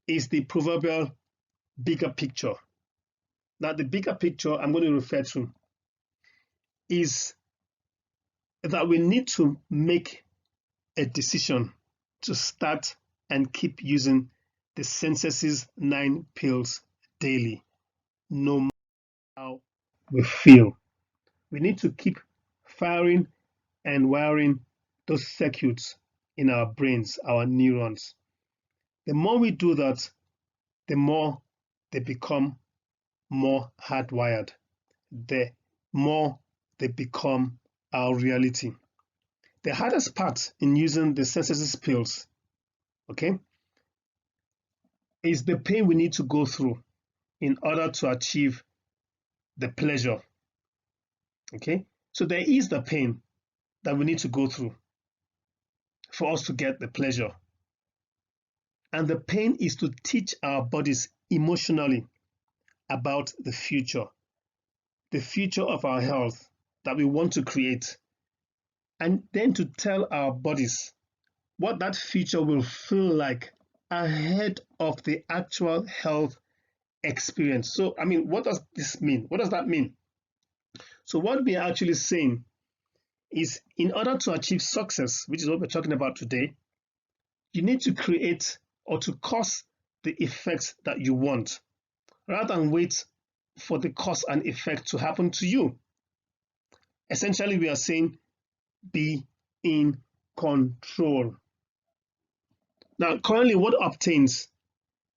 Speaker 1: is the proverbial bigger picture. Now, the bigger picture I'm going to refer to is that we need to make a decision to start and keep using the SENSESSES 9 pills daily, no matter how we feel. We need to keep firing and wiring those circuits in our brains, our neurons. The more we do that, the more they become more hardwired, the more they become our reality. The hardest part in using the SENSESSES pills, okay, is the pain we need to go through in order to achieve the pleasure. Okay, so there is the pain that we need to go through for us to get the pleasure. And the pain is to teach our bodies emotionally about the future of our health that we want to create, and then to tell our bodies what that future will feel like ahead of the actual health experience. So, I mean, what does this mean? What does that mean? So what we are actually saying is, in order to achieve success, which is what we're talking about today, you need to create or to cause the effects that you want, rather than wait for the cause and effect to happen to you. Essentially, we are saying be in control. Now, currently, what obtains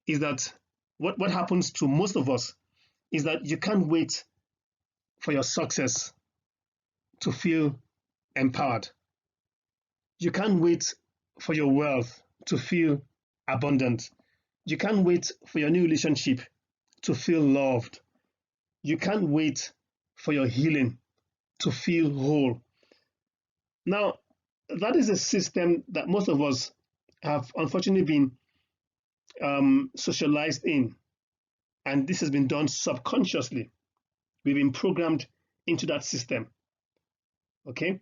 Speaker 1: is that what happens to most of us is that you can't wait for your success to feel empowered. You can't wait for your wealth to feel abundant. You can't wait for your new relationship to feel loved. You can't wait for your healing to feel whole. Now, that is a system that most of us have unfortunately been socialized in, and this has been done subconsciously. We've been programmed into that system. Okay,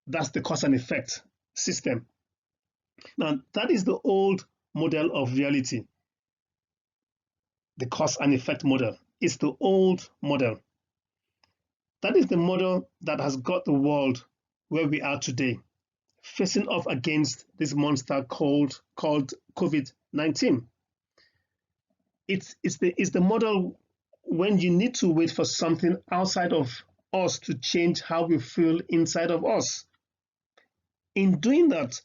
Speaker 1: that's the cause and effect system. Now, that is the old model of reality. The cause and effect model is the old model. That is the model that has got the world where we are today, facing off against this monster called COVID-19. It's the model when you need to wait for something outside of us to change how we feel inside of us. In doing that,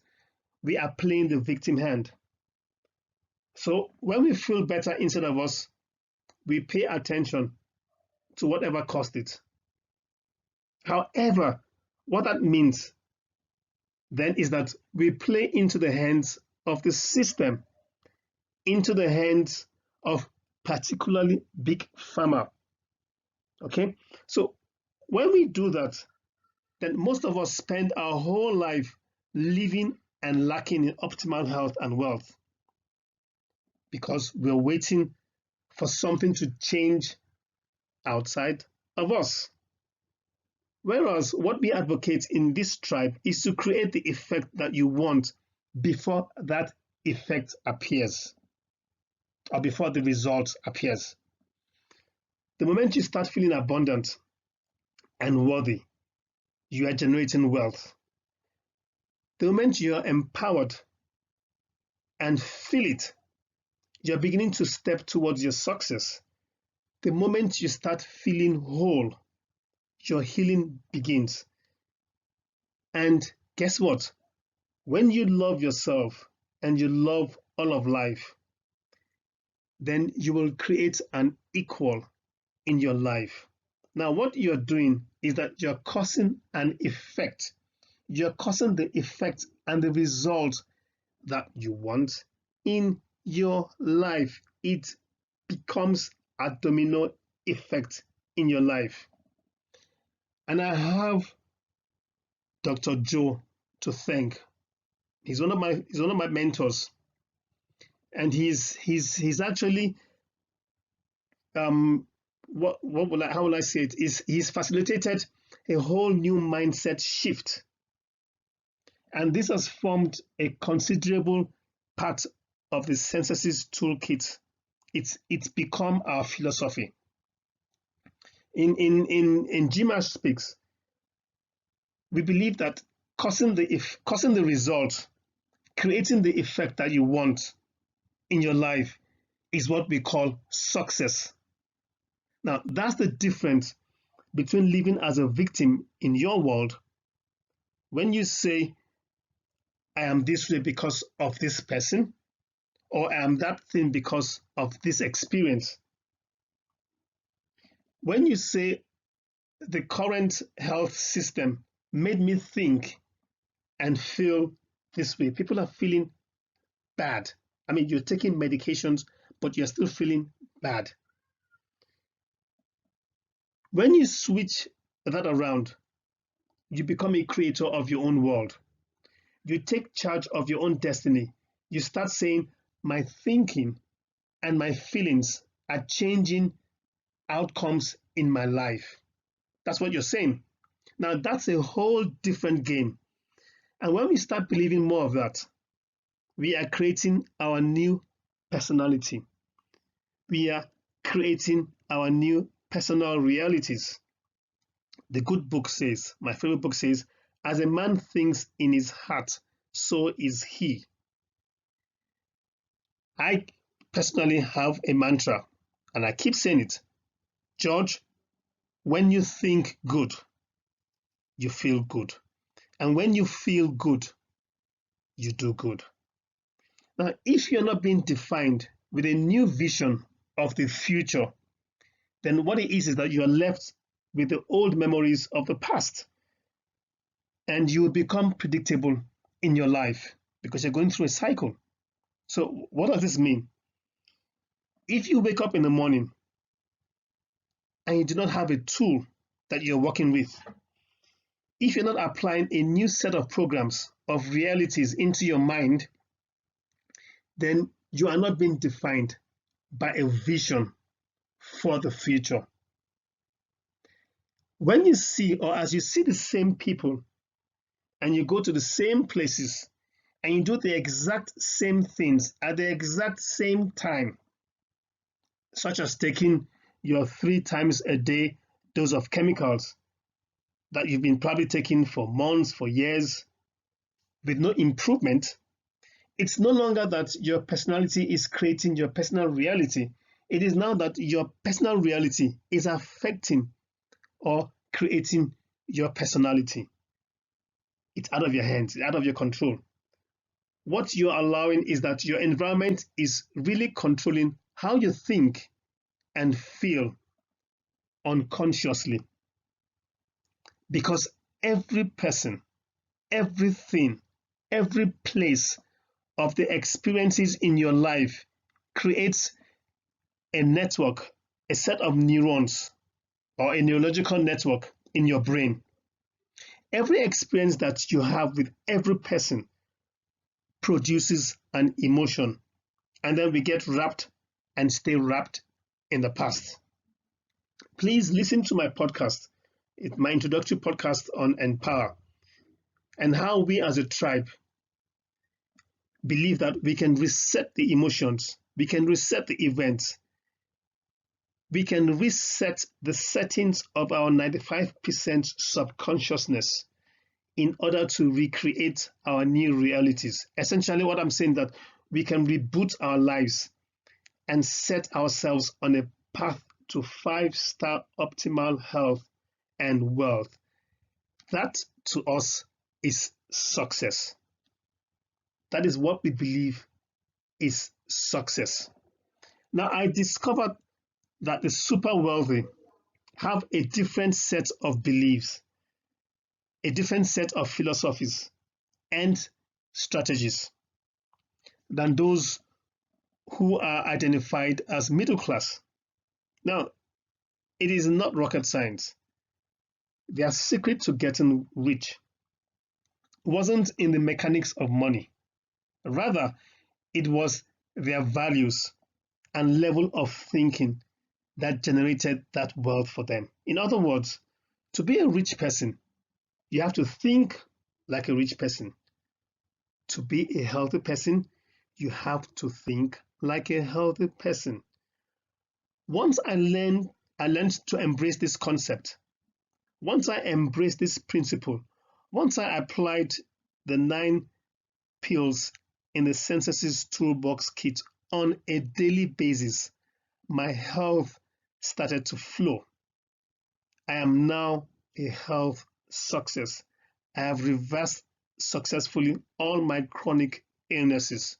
Speaker 1: we are playing the victim hand. So when we feel better inside of us, we pay attention to whatever caused it. However, what that means then is that we play into the hands of the system, into the hands of particularly big pharma. Okay, so when we do that, then most of us spend our whole life living and lacking in optimal health and wealth. because we're waiting for something to change outside of us. Whereas what we advocate in this tribe is to create the effect that you want before that effect appears, or before the result appears. The moment you start feeling abundant and worthy, you are generating wealth. The moment you are empowered and feel it, you're beginning to step towards your success. The moment you start feeling whole, your healing begins. And guess what? When you love yourself and you love all of life, then you will create an equal in your life. Now, what you're doing is that you're causing an effect. You're causing the effect and the result that you want in your life. It becomes a domino effect in your life. And I have Dr. Joe to thank. He's one of my mentors, and he's actually how will I say it? He's facilitated a whole new mindset shift, and this has formed a considerable part of the SENSESSES toolkit. It's become our philosophy. In GMASH Speaks, we believe that causing the result, creating the effect that you want in your life, is what we call success. Now, that's the difference between living as a victim in your world. When you say, I am this way because of this person, or I am that thing because of this experience. When you say, the current health system made me think and feel this way, people are feeling bad. I mean, you're taking medications, but you're still feeling bad. When you switch that around, you become a creator of your own world. You take charge of your own destiny. You start saying, my thinking and my feelings are changing outcomes in my life. That's what you're saying. Now, that's a whole different game. And when we start believing more of that, we are creating our new personality. We are creating our new personal realities. The good book says, my favorite book says, as a man thinks in his heart, so is he. I personally have a mantra, and I keep saying it. George, when you think good, you feel good. And when you feel good, you do good. Now, if you're not being defined with a new vision of the future, then what it is that you are left with the old memories of the past. And you will become predictable in your life because you're going through a cycle. So what does this mean? If you wake up in the morning and you do not have a tool that you're working with, if you're not applying a new set of programs of realities into your mind, then you are not being defined by a vision for the future. When you see, or as you see the same people, and you go to the same places, and you do the exact same things at the exact same time, such as taking your 3 times a day dose of chemicals that you've been probably taking for months, for years, with no improvement, it's no longer that your personality is creating your personal reality. It is now that your personal reality is affecting or creating your personality. It's out of your hands, it's out of your control. What you're allowing is that your environment is really controlling how you think and feel unconsciously. Because every person, everything, every place of the experiences in your life creates a network, a set of neurons, or a neurological network in your brain. Every experience that you have with every person produces an emotion and then we get wrapped and stay wrapped in the past. Please listen to my podcast. It's my introductory podcast on Empower, and how we as a tribe believe that we can reset the emotions, we can reset the events, we can reset the settings of our 95% subconsciousness in order to recreate our new realities. Essentially, what I'm saying that we can reboot our lives and set ourselves on a path to 5-star optimal health and wealth. That to us is success. That is what we believe is success. Now, I discovered that the super wealthy have a different set of beliefs, a different set of philosophies and strategies than those who are identified as middle class. Now, it is not rocket science. Their secret to getting rich wasn't in the mechanics of money. Rather, it was their values and level of thinking that generated that wealth for them. In other words, to be a rich person, you have to think like a rich person. To be a healthy person, you have to think like a healthy person. Once I learned to embrace this concept, once I embraced this principle, once I applied the 9 pills in the SENSESSES Toolbox Kit on a daily basis, my health started to flow. I am now a health success. I have reversed successfully all my chronic illnesses.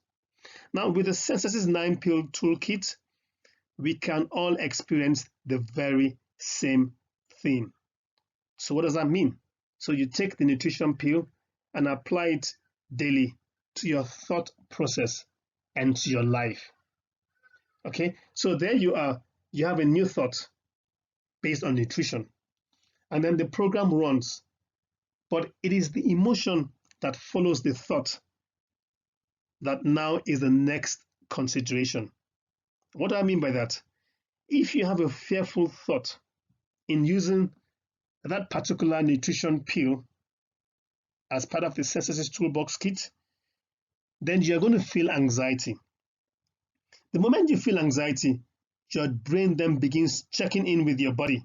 Speaker 1: Now, with the SENSESSES 9-pill toolkit, we can all experience the very same thing. So what does that mean? So you take the nutrition pill and apply it daily to your thought process and to your life. Okay, so there you are. You have a new thought based on nutrition, and then the program runs. But it is the emotion that follows the thought that now is the next consideration. What do I mean by that? If you have a fearful thought in using that particular nutrition pill as part of the SENSESSES Toolbox Kit, then you're going to feel anxiety. The moment you feel anxiety, your brain then begins checking in with your body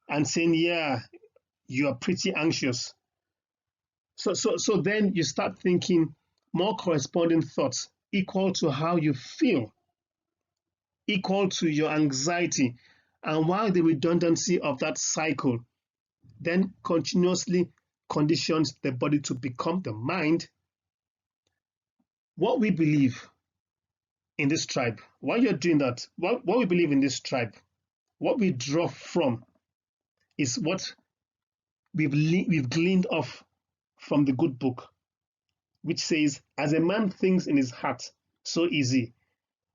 Speaker 1: and saying, yeah, you are pretty anxious. So then you start thinking more corresponding thoughts equal to how you feel, equal to your anxiety. And while the redundancy of that cycle then continuously conditions the body to become the mind, what we believe in this tribe, while you're doing that, what we believe in this tribe, what we draw from is what we've gleaned off from the good book, which says, as a man thinks in his heart, so is he.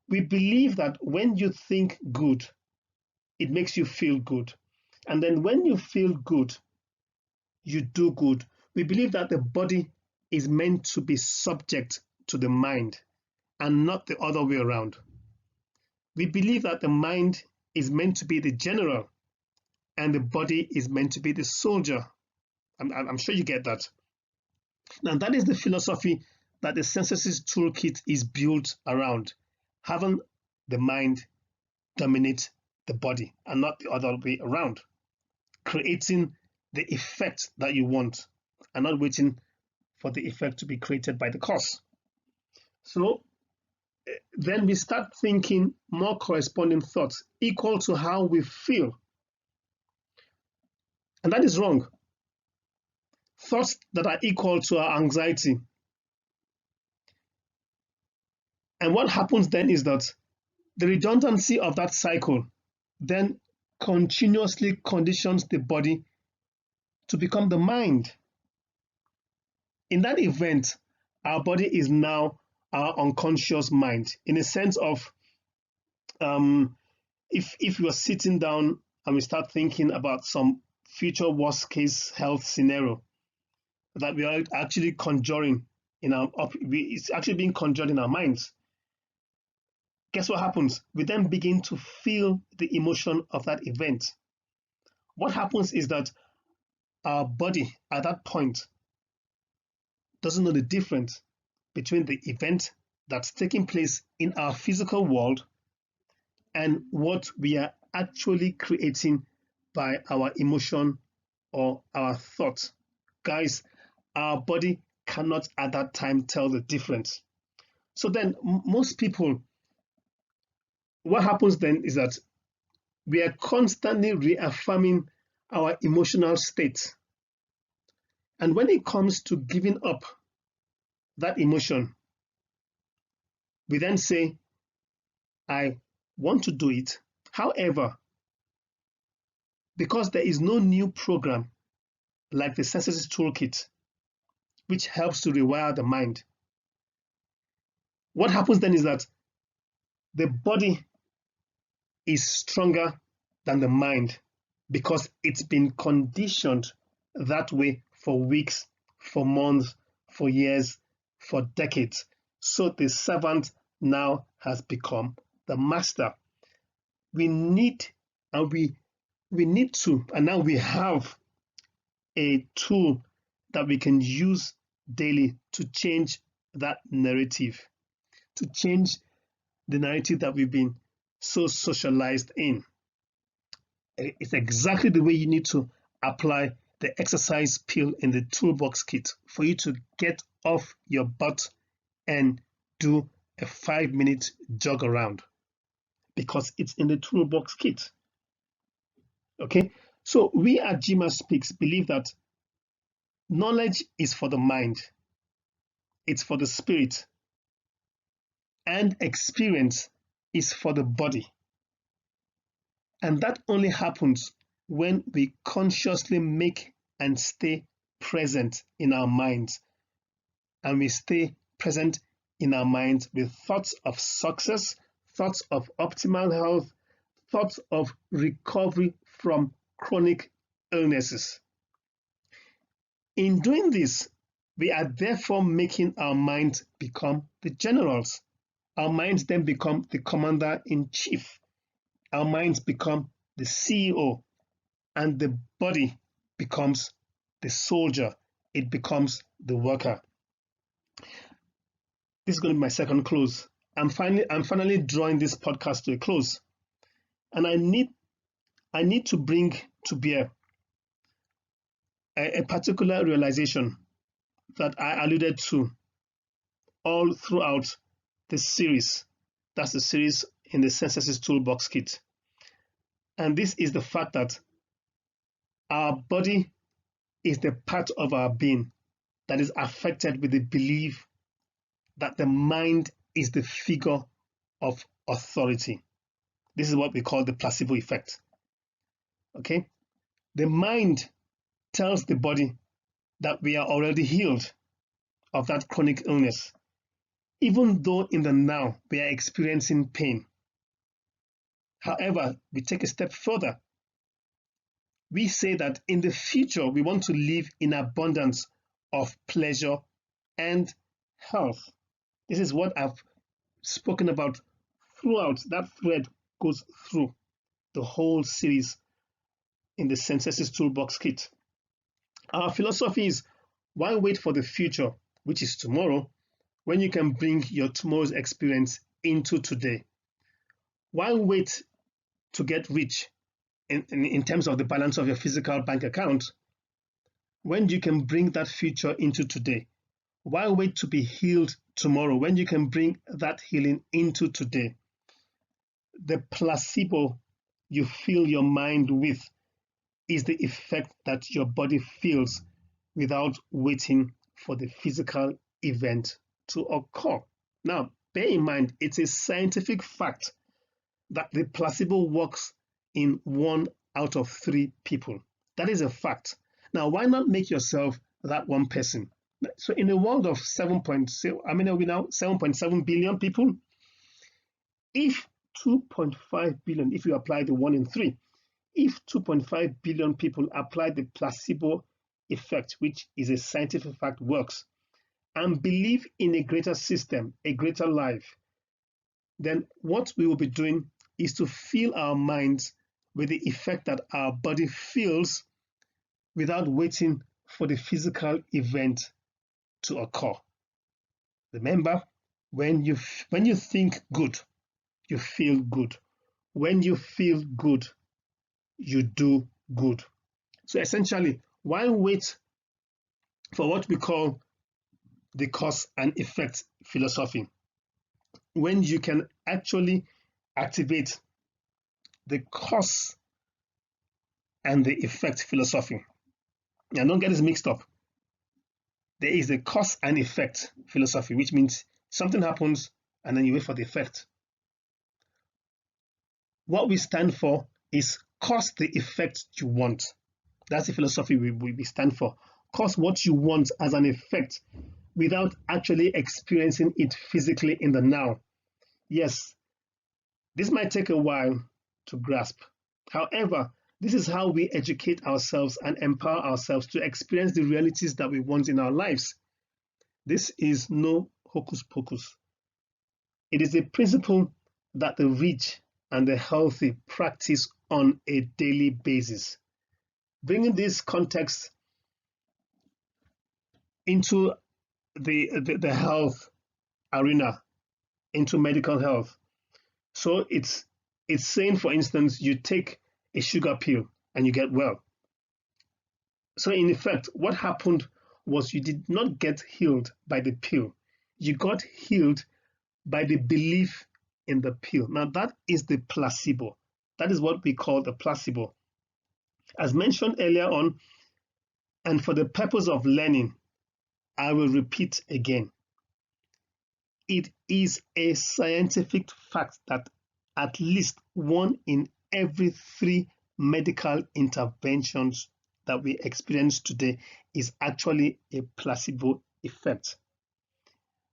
Speaker 1: We believe that when you think good, it makes you feel good. And then when you feel good, you do good. We believe that the body is meant to be subject to the mind and not the other way around. We believe that the mind is meant to be the general and the body is meant to be the soldier. I'm sure you get that. Now, that is the philosophy that the SENSESSES Toolkit is built around, having the mind dominate the body and not the other way around, creating the effect that you want and not waiting for the effect to be created by the cause. So then we start thinking more corresponding thoughts equal to how we feel. And that is wrong. Thoughts that are equal to our anxiety. And what happens then is that the redundancy of that cycle then continuously conditions the body to become the mind. In that event, our body is now our unconscious mind, in a sense of if you are sitting down and we start thinking about some future worst case health scenario that we are actually conjuring in our, it's actually being conjured in our minds. guess what happens? We then begin to feel the emotion of that event. What happens is that our body at that point doesn't know the difference between the event that's taking place in our physical world and what we are actually creating by our emotion or our thought. Guys, our body cannot at that time tell the difference. So then most people, what happens then is that we are constantly reaffirming our emotional state. And when it comes to giving up that emotion, we then say, I want to do it. However, because there is no new program like the SENSESSES toolkit, which helps to rewire the mind, what happens then is that the body is stronger than the mind because it's been conditioned that way for weeks, for months, for years, for decades. So the servant now has become the master. We need and we need to, and now we have a tool that we can use daily to change that narrative, to change the narrative that we've been so socialized in. It's exactly the way you need to apply the exercise pill in the toolbox kit for you to get off your butt and do a 5-minute jog around, because it's in the toolbox kit. Okay, so we at GMA Speaks believe that knowledge is for the mind, it's for the spirit, and experience is for the body. And that only happens when we consciously make and stay present in our minds. And we stay present in our minds with thoughts of success, thoughts of optimal health, thoughts of recovery from chronic illnesses. In doing this, we are therefore making our minds become the generals. Our minds then become the commander-in-chief. Our minds become the CEO, and the body becomes the soldier. It becomes the worker. This is going to be my second close. I'm finally drawing this podcast to a close, and I need to bring to bear a particular realization that I alluded to all throughout this series. That's the series in the SENSESSES Toolbox Kit. And this is the fact that our body is the part of our being that is affected with the belief that the mind is the figure of authority. This is what we call the placebo effect. Okay? The mind tells the body that we are already healed of that chronic illness, even though in the now we are experiencing pain. However, we take a step further. We say that in the future, we want to live in abundance of pleasure and health. This is what I've spoken about throughout. That thread goes through the whole series in the SENSESSES Toolbox Kit. Our philosophy is, why wait for the future, which is tomorrow, when you can bring your tomorrow's experience into today? Why wait to get rich in terms of the balance of your physical bank account when you can bring that future into today? Why wait to be healed tomorrow when you can bring that healing into today? The placebo you fill your mind with is the effect that your body feels without waiting for the physical event to occur. Now, bear in mind, it's a scientific fact that the placebo works in 1 out of 3 people. That is a fact. Now, why not make yourself that one person? So in a world of 7.7 billion people, if 2.5 billion, if you apply the 1 in 3, if 2.5 billion people apply the placebo effect, which is a scientific fact, works, and believe in a greater system, a greater life, then what we will be doing is to fill our minds with the effect that our body feels without waiting for the physical event to occur. Remember, when you think good, you feel good. When you feel good, you do good. So essentially, why wait for what we call the cause and effect philosophy when you can actually activate the cause and the effect philosophy? And don't get this mixed up. There is a cause and effect philosophy, which means something happens and then you wait for the effect. What we stand for is cause the effect you want. That's the philosophy we stand for. Cause what you want as an effect without actually experiencing it physically in the now. Yes, this might take a while to grasp. However, this is how we educate ourselves and empower ourselves to experience the realities that we want in our lives. This is no hocus pocus. It is a principle that the rich and the healthy practice on a daily basis. Bringing this context into the health arena, into medical health. So it's saying, for instance, you take a sugar pill and you get well. So in effect, what happened was you did not get healed by the pill. You got healed by the belief in the pill. Now that is the placebo. That is what we call the placebo. As mentioned earlier on, and for the purpose of learning, I will repeat again. It is a scientific fact that at least 1 in every 3 medical interventions that we experience today is actually a placebo effect.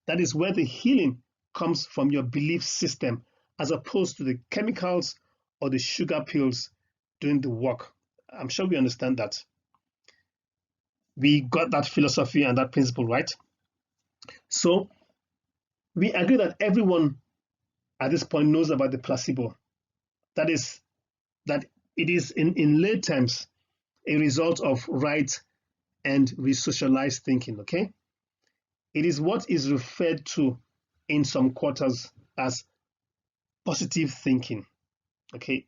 Speaker 1: That is where the healing comes from your belief system, as opposed to the chemicals or the sugar pills doing the work. I'm sure we understand that. We got that philosophy and that principle, right? So we agree that everyone at this point knows about the placebo. That it is in lay terms a result of right and resocialized thinking, okay? It is what is referred to in some quarters as positive thinking, okay?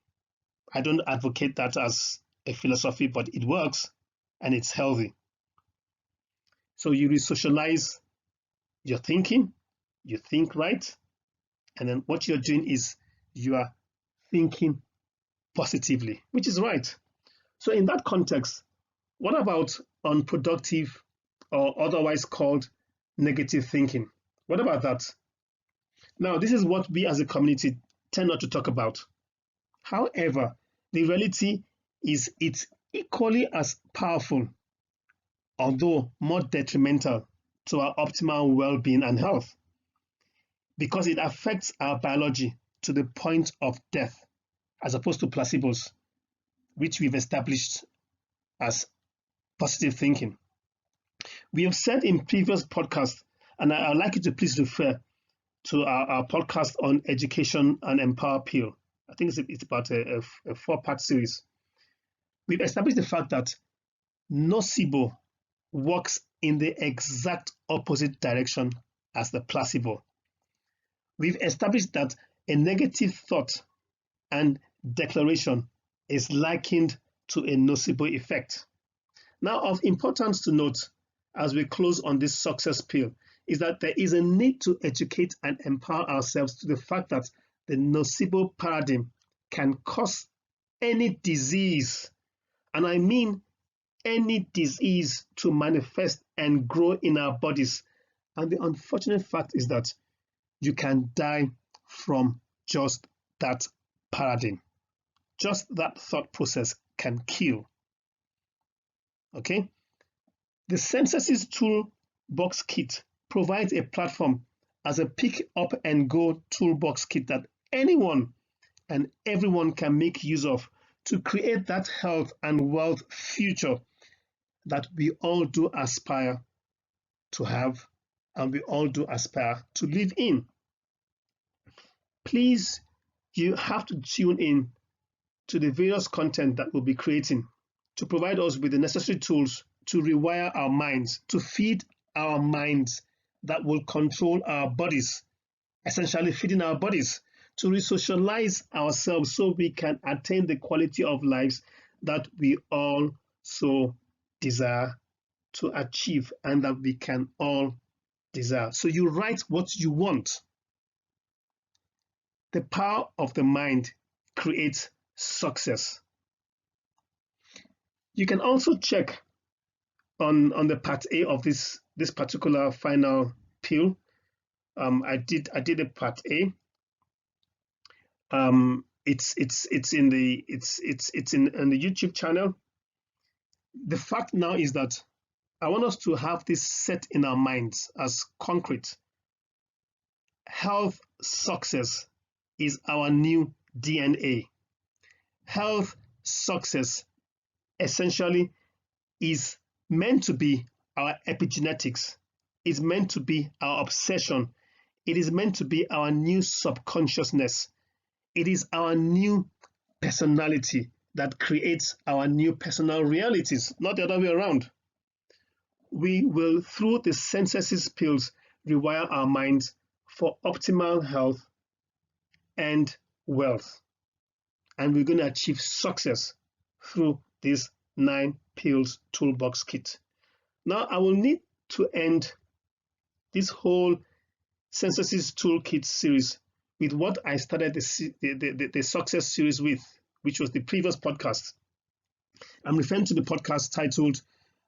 Speaker 1: I don't advocate that as a philosophy, but it works and it's healthy. So you resocialize your thinking, you think right, and then what you're doing is you are thinking positively, which is right. So in that context, what about unproductive or otherwise called negative thinking? What about that? Now, this is what we as a community tend not to talk about. However, the reality is it's equally as powerful, although more detrimental to our optimal well-being and health, because it affects our biology to the point of death, as opposed to placebos, which we've established as positive thinking. We have said in previous podcasts, and I'd like you to please refer to our podcast on education and empower Peel. I think it's about a 4-part series. We've established the fact that nocebo works in the exact opposite direction as the placebo. We've established that a negative thought and declaration is likened to a nocebo effect. Now, of importance to note as we close on this success pill is that there is a need to educate and empower ourselves to the fact that the nocebo paradigm can cause any disease, and I mean any disease, to manifest and grow in our bodies. And the unfortunate fact is that you can die from just that paradigm. Just that thought process can kill. Okay? The SENSESSES Toolbox Kit provides a platform as a pick up and go toolbox kit that anyone and everyone can make use of to create that health and wealth future that we all do aspire to have and we all do aspire to live in. please, you have to tune in to the various content that we'll be creating to provide us with the necessary tools to rewire our minds, to feed our minds that will control our bodies, essentially feeding our bodies, to re-socialize ourselves so we can attain the quality of lives that we all so desire to achieve and that we can all desire. So you write what you want. The power of the mind creates success. You can also check on the part A of this particular final pill. I did a part A. It's in the YouTube channel. The fact now is that I want us to have this set in our minds as concrete. Health success is our new DNA. Health success essentially is meant to be our epigenetics. It's meant to be our obsession. It is meant to be our new subconsciousness. It is our new personality that creates our new personal realities, not the other way around. We will, through the SENSESSES pills, rewire our minds for optimal health and wealth. And we're going to achieve success through this 9 pills toolbox kit. Now, I will need to end this whole SENSESSES toolkit series with what I started the success series with, which was the previous podcast. I'm referring to the podcast titled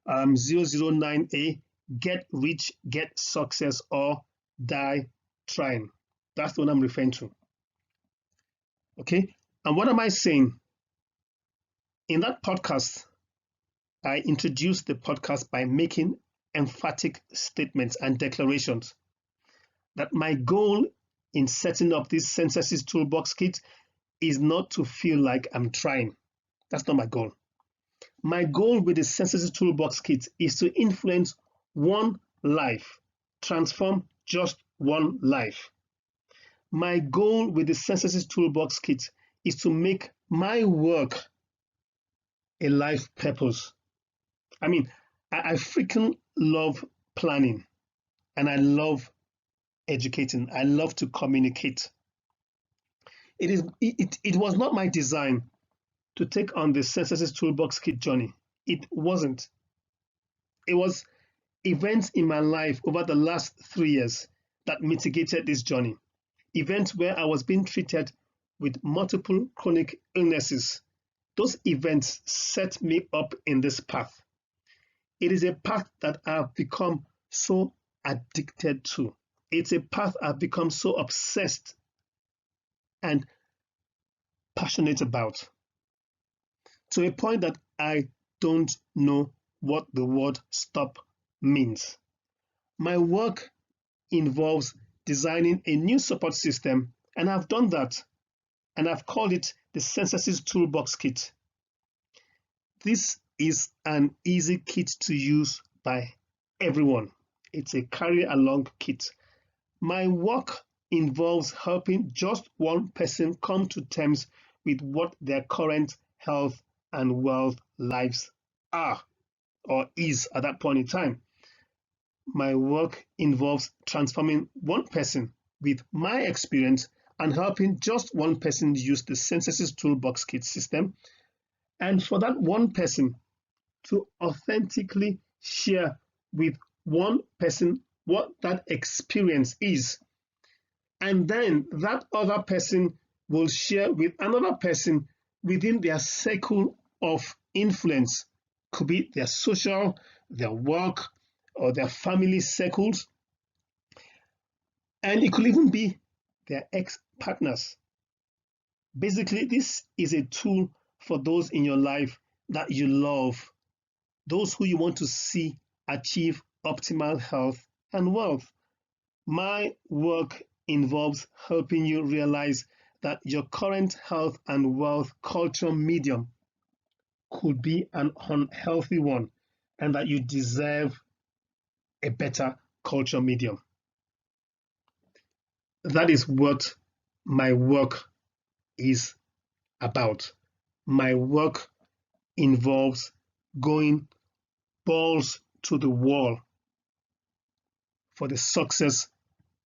Speaker 1: 009A, Get Rich, Get Success or Die Trying. That's the one I'm referring to. Okay, and what am I saying? In that podcast, I introduced the podcast by making emphatic statements and declarations that my goal in setting up this SENSESSES toolbox kit is not to feel like I'm trying. That's not my goal. My goal with the SENSESSES toolbox kit is to influence one life, transform just one life. My goal with the SENSESSES toolbox kit is to make my work a life purpose. I mean, I freaking love planning and I love educating. I love to communicate. It was not my design to take on the SENSESSES toolbox kit journey. It wasn't. It was events in my life over the last 3 years that mitigated this journey. Events where I was being treated with multiple chronic illnesses. Those events set me up in this path. It is a path that I've become so addicted to. It's a path I've become so obsessed and passionate about, to a point that I don't know what the word stop means. My work involves designing a new support system, and I've done that, and I've called it the SENSESSES toolbox kit. This is an easy kit to use by everyone. It's a carry along kit. My work involves helping just one person come to terms with what their current health and wealth lives are or is at that point in time. My work involves transforming one person with my experience and helping just one person use the SENSESSES toolbox kit system, and for that one person to authentically share with one person what that experience is. And then that other person will share with another person within their circle of influence. Could be their social, their work, or their family circles. And it could even be their ex-partners. Basically, this is a tool for those in your life that you love, those who you want to see achieve optimal health and wealth. My work involves helping you realize that your current health and wealth culture medium could be an unhealthy one and that you deserve a better culture medium. That is what my work is about. My work involves going balls to the wall for the success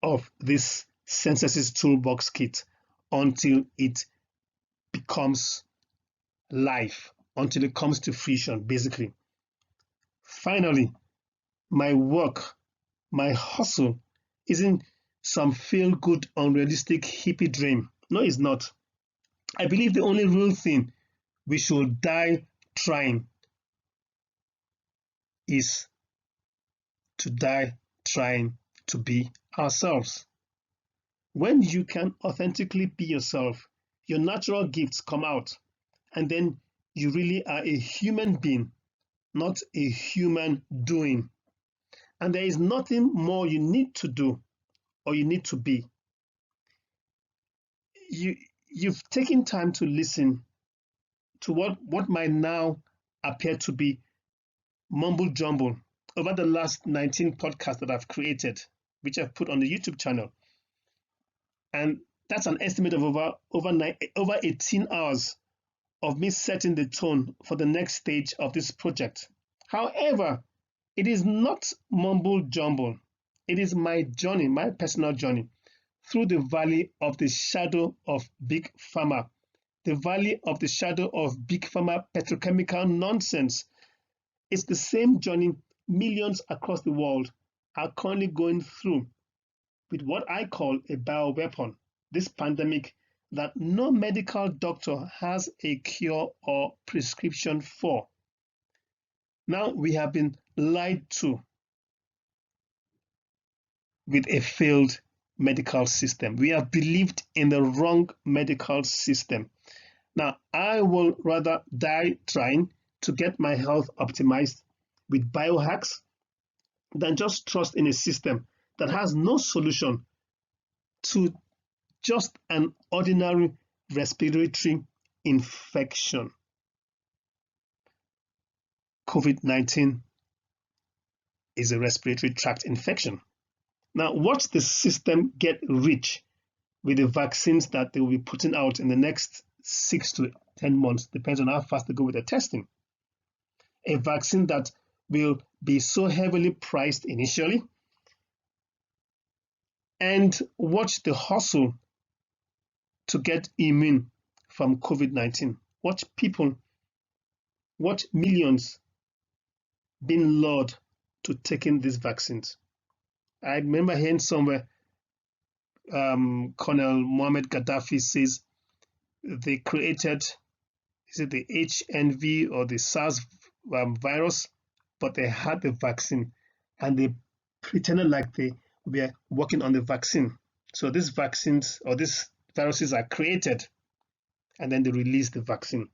Speaker 1: of this SENSESSES Toolbox Kit until it becomes life, until it comes to fruition, basically. Finally, my work, my hustle isn't some feel-good, unrealistic hippie dream. No, it's not. I believe the only real thing we should die trying is to die trying to be ourselves. When you can authentically be yourself, your natural gifts come out, and then you really are a human being, not a human doing. And there is nothing more you need to do or you need to be. You've taken time to listen to what might now appear to be mumble jumble over the last 19 podcasts that I've created, which I've put on the YouTube channel. And that's an estimate of over 18 hours of me setting the tone for the next stage of this project. However, it is not mumble jumble. It is my journey, my personal journey through the valley of the shadow of big pharma, the valley of the shadow of big pharma petrochemical nonsense. It's the same journey millions across the world are currently going through with what I call a bioweapon, this pandemic that no medical doctor has a cure or prescription for. Now we have been lied to with a failed medical system. We have believed in the wrong medical system. Now, I will rather die trying to get my health optimized with biohacks than just trust in a system that has no solution to just an ordinary respiratory infection. COVID-19 is a respiratory tract infection. Now, watch the system get rich with the vaccines that they will be putting out in the next 6 to 10 months, depends on how fast they go with the testing. A vaccine that will be so heavily priced initially, and watch the hustle to get immune from COVID-19. Watch people, watch millions being lured to taking these vaccines. I remember hearing somewhere Colonel Mohammed Gaddafi says they created, is it the HNV or the SARS virus, but they had the vaccine and they pretended like they were working on the vaccine. So these vaccines or these viruses are created and then they release the vaccine.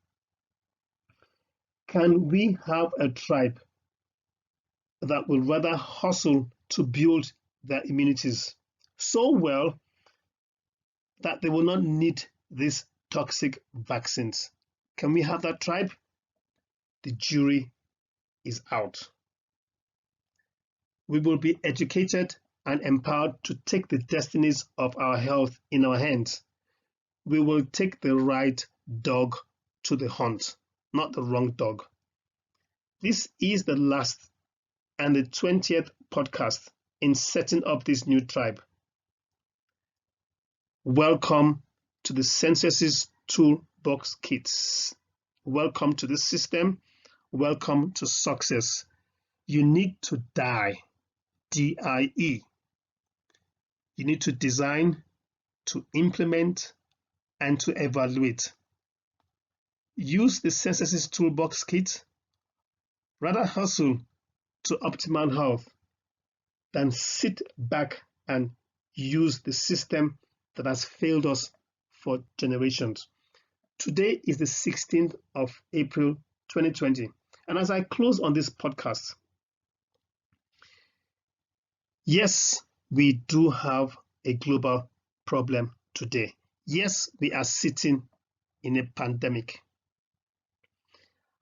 Speaker 1: Can we have a tribe that will rather hustle to build their immunities so well that they will not need these toxic vaccines? Can we have that tribe? The jury is out. We will be educated and empowered to take the destinies of our health in our hands. We will take the right dog to the hunt, not the wrong dog. This is the last and the 20th podcast in setting up this new tribe. Welcome to the SENSESSES Toolbox Kits. Welcome to this system. Welcome to success. You need to die, D-I-E. You need to design, to implement, and to evaluate. Use the SENSESSES Toolbox Kit. Rather hustle to optimal health than sit back and use the system that has failed us for generations. Today is the 16th of April 2020. And as I close on this podcast, yes, we do have a global problem today. Yes, we are sitting in a pandemic.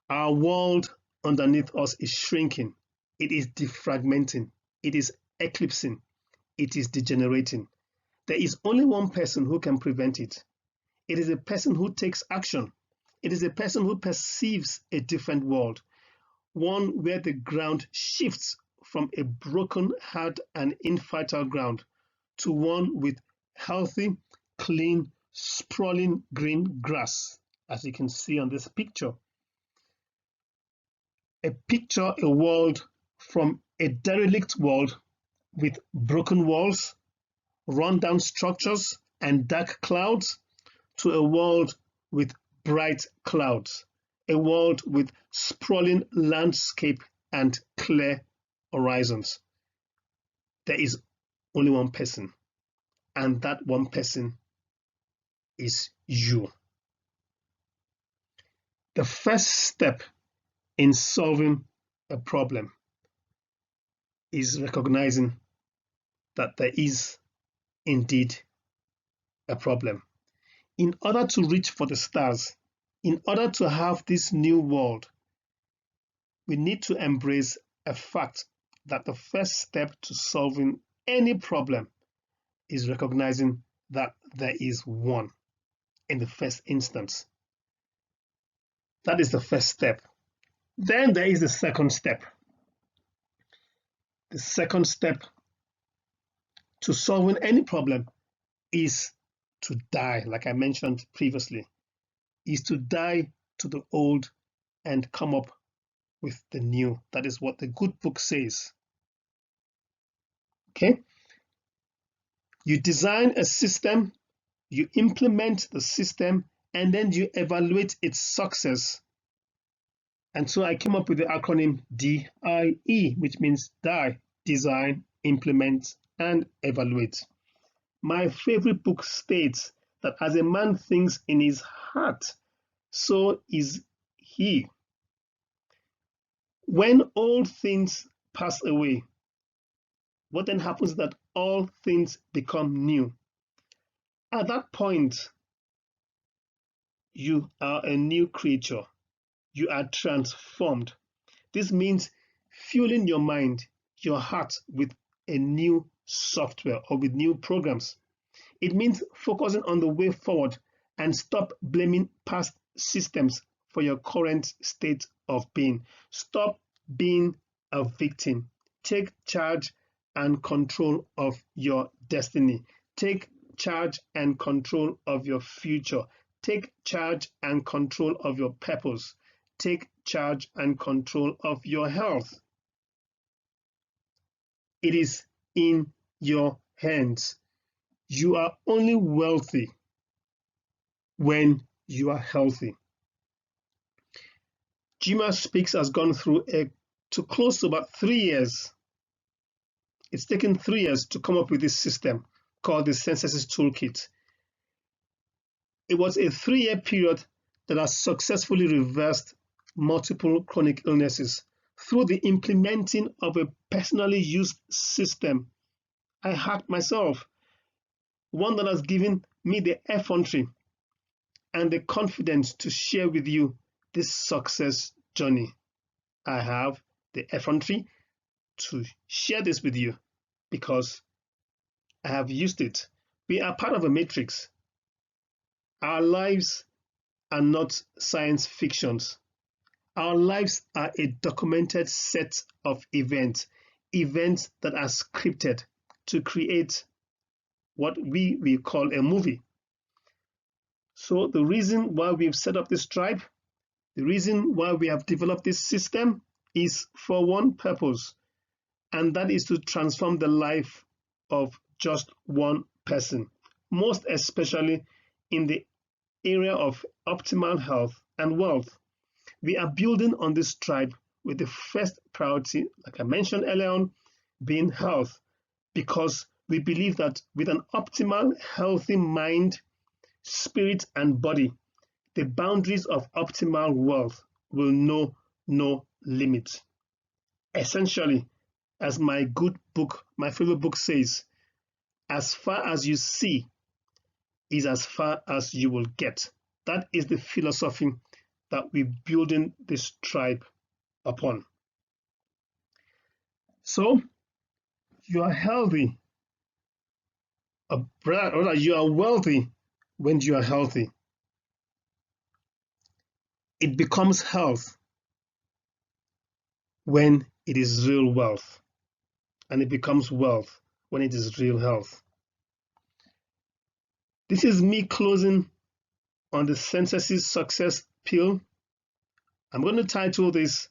Speaker 1: Our world underneath us is shrinking. It is defragmenting. It is eclipsing. It is degenerating. There is only one person who can prevent it. It is a person who takes action. It is a person who perceives a different world, one where the ground shifts from a broken, hard, and infertile ground to one with healthy, clean, sprawling green grass, as you can see on this picture. A world from a derelict world with broken walls, run-down structures, and dark clouds to a world with bright clouds, a world with sprawling landscape and clear horizons. There is only one person, and that one person is you. The first step in solving a problem is recognizing that there is indeed a problem. In order to reach for the stars, in order to have this new world, we need to embrace a fact that the first step to solving any problem is recognizing that there is one in the first instance. That is the first step. Then there is the second step. The second step to solving any problem is to die, like I mentioned previously, is to die to the old and come up with the new. That is what the good book says. Okay? You design a system, you implement the system, and then you evaluate its success. And so I came up with the acronym DIE, which means die, design, implement, and evaluate. My favorite book states that as a man thinks in his heart, so is he. When all things pass away, what then happens is that all things become new. At that point, you are a new creature. You are transformed. This means fueling your mind, your heart with a new software or with new programs. It means focusing on the way forward and stop blaming past systems for your current state of being. Stop being a victim. Take charge and control of your destiny. Take charge and control of your future. Take charge and control of your purpose. Take charge and control of your health. It is in your hands. You are only wealthy when you are healthy. Jima Speaks has gone through to close to about 3 years. It's taken 3 years to come up with this system called the SENSESSES Toolkit. It was a 3-year period that has successfully reversed multiple chronic illnesses through the implementing of a personally used system I hacked myself, one that has given me the effrontery and the confidence to share with you this success journey. I have the effrontery to share this with you because I have used it. We are part of a matrix. Our lives are not science fictions. Our lives are a documented set of events that are scripted to create what we call a movie. So the reason why we've set up this tribe, the reason why we have developed this system is for one purpose, and that is to transform the life of just one person, most especially in the area of optimal health and wealth. We are building on this tribe with the first priority, like I mentioned earlier on, being health, because we believe that with an optimal, healthy mind, spirit, and body, the boundaries of optimal wealth will know no limit. Essentially, as my good book, my favorite book says, as far as you see is as far as you will get. That is the philosophy that we're building this tribe upon. So you are healthy Rather, you are wealthy when you are healthy. It becomes health when it is real wealth, and it becomes wealth when it is real health. This is me closing on the SENSESSES Success Pill. I'm going to title this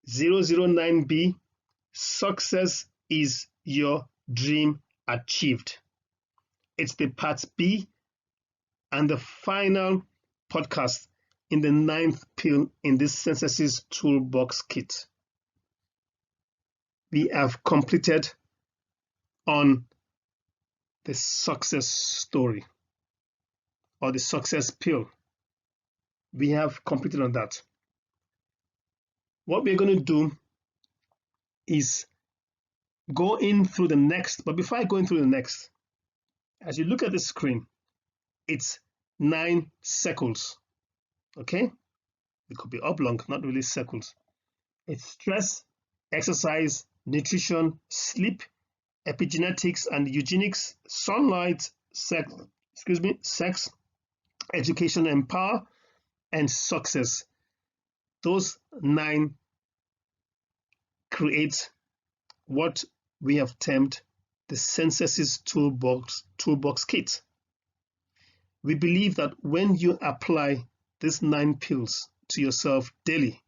Speaker 1: 009B, Success is Your Dream Achieved. It's the part B and the final podcast in the 9th pill in this SENSESSES Toolbox Kit. We have completed on the success story or the success pill. We have completed on that. What we're going to do is go in through the next, but before I go in through the next, as you look at the screen, it's 9 circles. Okay, it could be oblong, not really circles. It's stress, exercise, nutrition, sleep, epigenetics and eugenics, sunlight, sex, education and power, and success. Those 9 create what we have termed the SENSESSES Toolbox Kit. We believe that when you apply these 9 pills to yourself daily,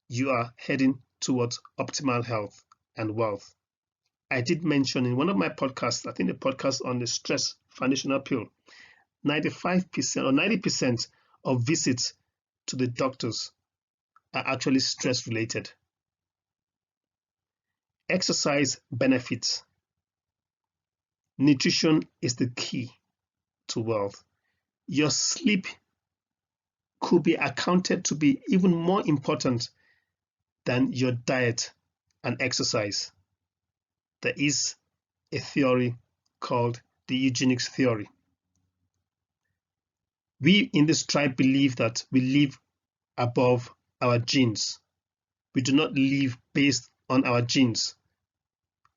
Speaker 1: you are heading towards optimal health and wealth. I did mention in one of my podcasts, I think the podcast on the stress foundational pill, 95% or 90% of visits to the doctors are actually stress related. Exercise benefits. Nutrition is the key to wealth. Your sleep could be accounted to be even more important than your diet and exercise. There is a theory called the eugenics theory. We in this tribe believe that we live above our genes. We do not live based on our genes.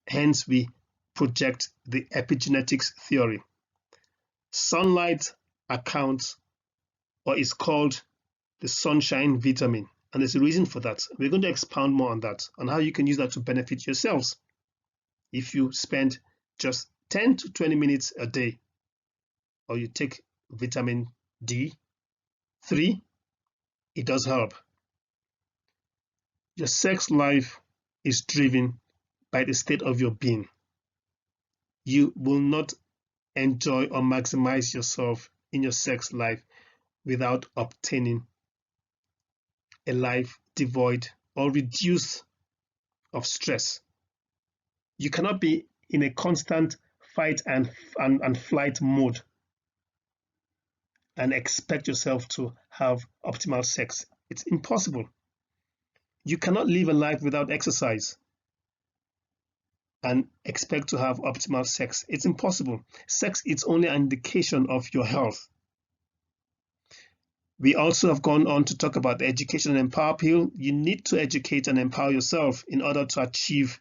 Speaker 1: Hence, we project the epigenetics theory. Sunlight accounts or is called the sunshine vitamin, and there's a reason for that. We're going to expound more on that, on how you can use that to benefit yourselves. If you spend just 10 to 20 minutes a day, or you take vitamin D3, it does help. Your sex life is driven by the state of your being. You will not enjoy or maximize yourself in your sex life without obtaining a life devoid or reduced of stress. You cannot be in a constant fight and flight mode and expect yourself to have optimal sex. It's impossible. You cannot live a life without exercise and expect to have optimal sex. It's impossible. Sex is only an indication of your health. We also have gone on to talk about the education and empower pill. You need to educate and empower yourself in order to achieve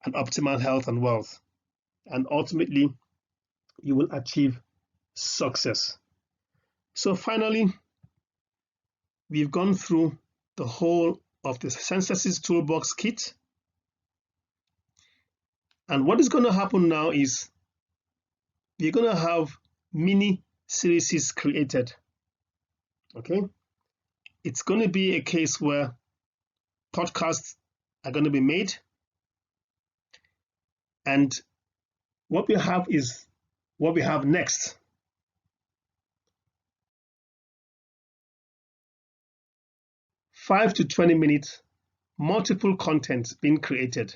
Speaker 1: an optimal health and wealth. And ultimately, you will achieve success. So finally, we've gone through the whole of the SENSESSES Toolbox Kit. And what is going to happen now is we're going to have mini series created. Okay, it's going to be a case where podcasts are going to be made, and what we have is what we have next. Five to 20 minutes, multiple content being created.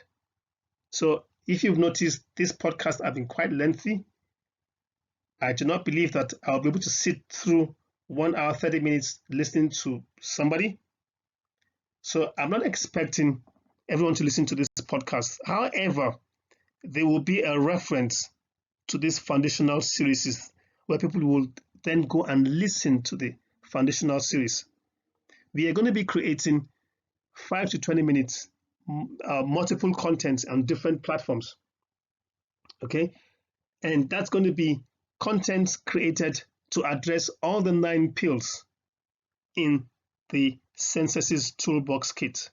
Speaker 1: So if you've noticed, this podcast have been quite lengthy. I do not believe that I'll be able to sit through 1 hour 30 minutes listening to somebody. So I'm not expecting everyone to listen to this podcast. However, there will be a reference to this foundational series where people will then go and listen to the foundational series. We are going to be creating 5 to 20 minutes multiple contents on different platforms. Okay, and that's going to be content created to address all the 9 pills in the SENSESSES Toolbox Kit.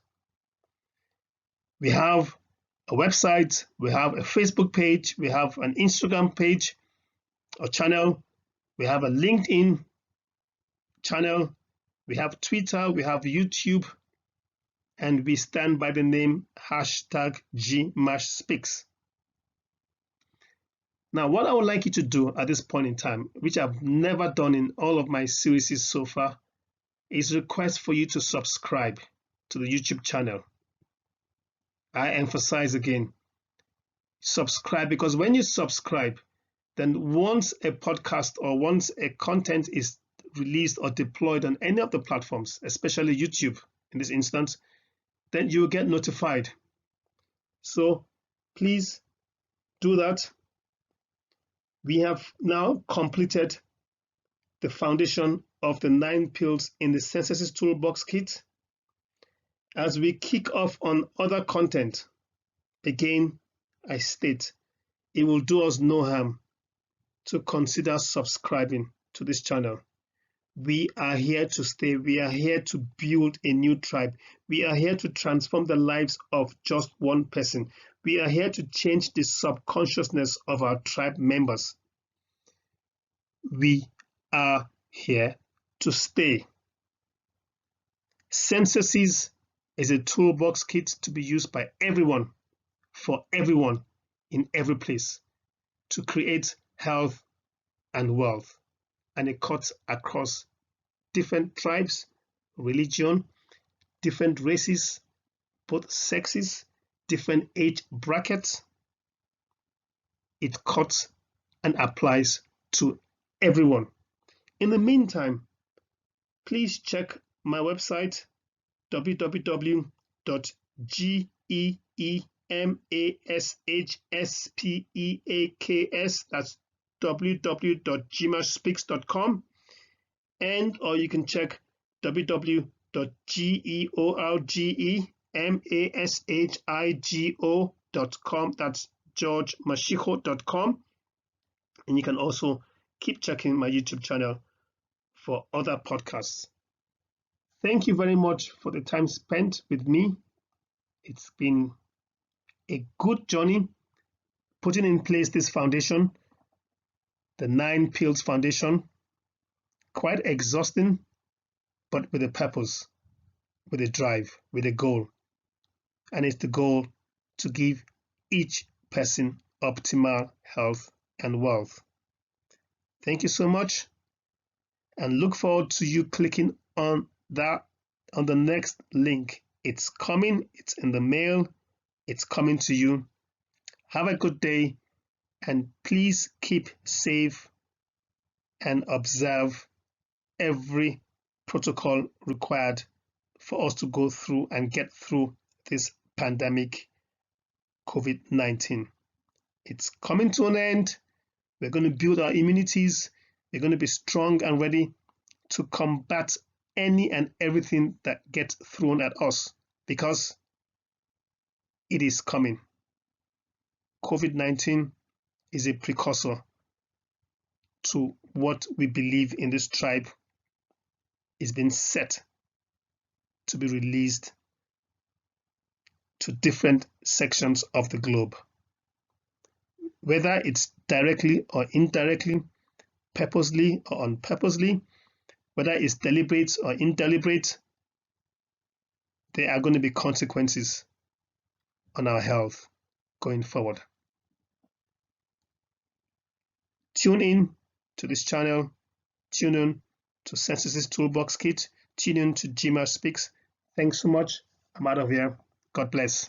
Speaker 1: We have a website, we have a Facebook page, we have an Instagram page or channel, we have a LinkedIn channel, we have Twitter, we have YouTube, and we stand by the name #GMashSpeaks. Now, what I would like you to do at this point in time, which I've never done in all of my series so far, is request for you to subscribe to the YouTube channel. I emphasize again, subscribe, because when you subscribe, then once a podcast or once a content is released or deployed on any of the platforms, especially YouTube in this instance, then you will get notified. So please do that. We have now completed the foundation of the 9 pills in the SENSESSES Toolbox Kit. As we kick off on other content, again, I state, it will do us no harm to consider subscribing to this channel. We are here to stay. We are here to build a new tribe. We are here to transform the lives of just one person. We are here to change the subconsciousness of our tribe members. We are here to stay. SENSESSES is a toolbox kit to be used by everyone, for everyone, in every place, to create health and wealth. And it cuts across different tribes, religion, different races, both sexes, different age brackets. It cuts and applies to everyone. In the meantime, please check my website, www.geemashspeaks, that's www.gmashspeaks.com, and or you can check www.georgemashigo.com, that's georgemashigo.com, and you can also keep checking my YouTube channel for other podcasts. Thank you very much for the time spent with me. It's been a good journey putting in place this foundation, the 9 pills foundation. Quite exhausting, but with a purpose, with a drive, with a goal. And it's the goal to give each person optimal health and wealth. Thank you so much, and look forward to you clicking on the next link. It's coming, it's in the mail, it's coming to you. Have a good day, and please keep safe and observe every protocol required for us to go through and get through this pandemic COVID-19. It's coming to an end. We're going to build our immunities. We're going to be strong and ready to combat any and everything that gets thrown at us, because it is coming. COVID-19 is a precursor to what we believe in this tribe is being set to be released to different sections of the globe. Whether it's directly or indirectly, purposely or unpurposely, whether it's deliberate or indeliberate, there are going to be consequences on our health going forward. Tune in to this channel, tune in to SENSESSES Toolbox Kit, tune in to GMashSpeaks. Thanks so much. I'm out of here. God bless.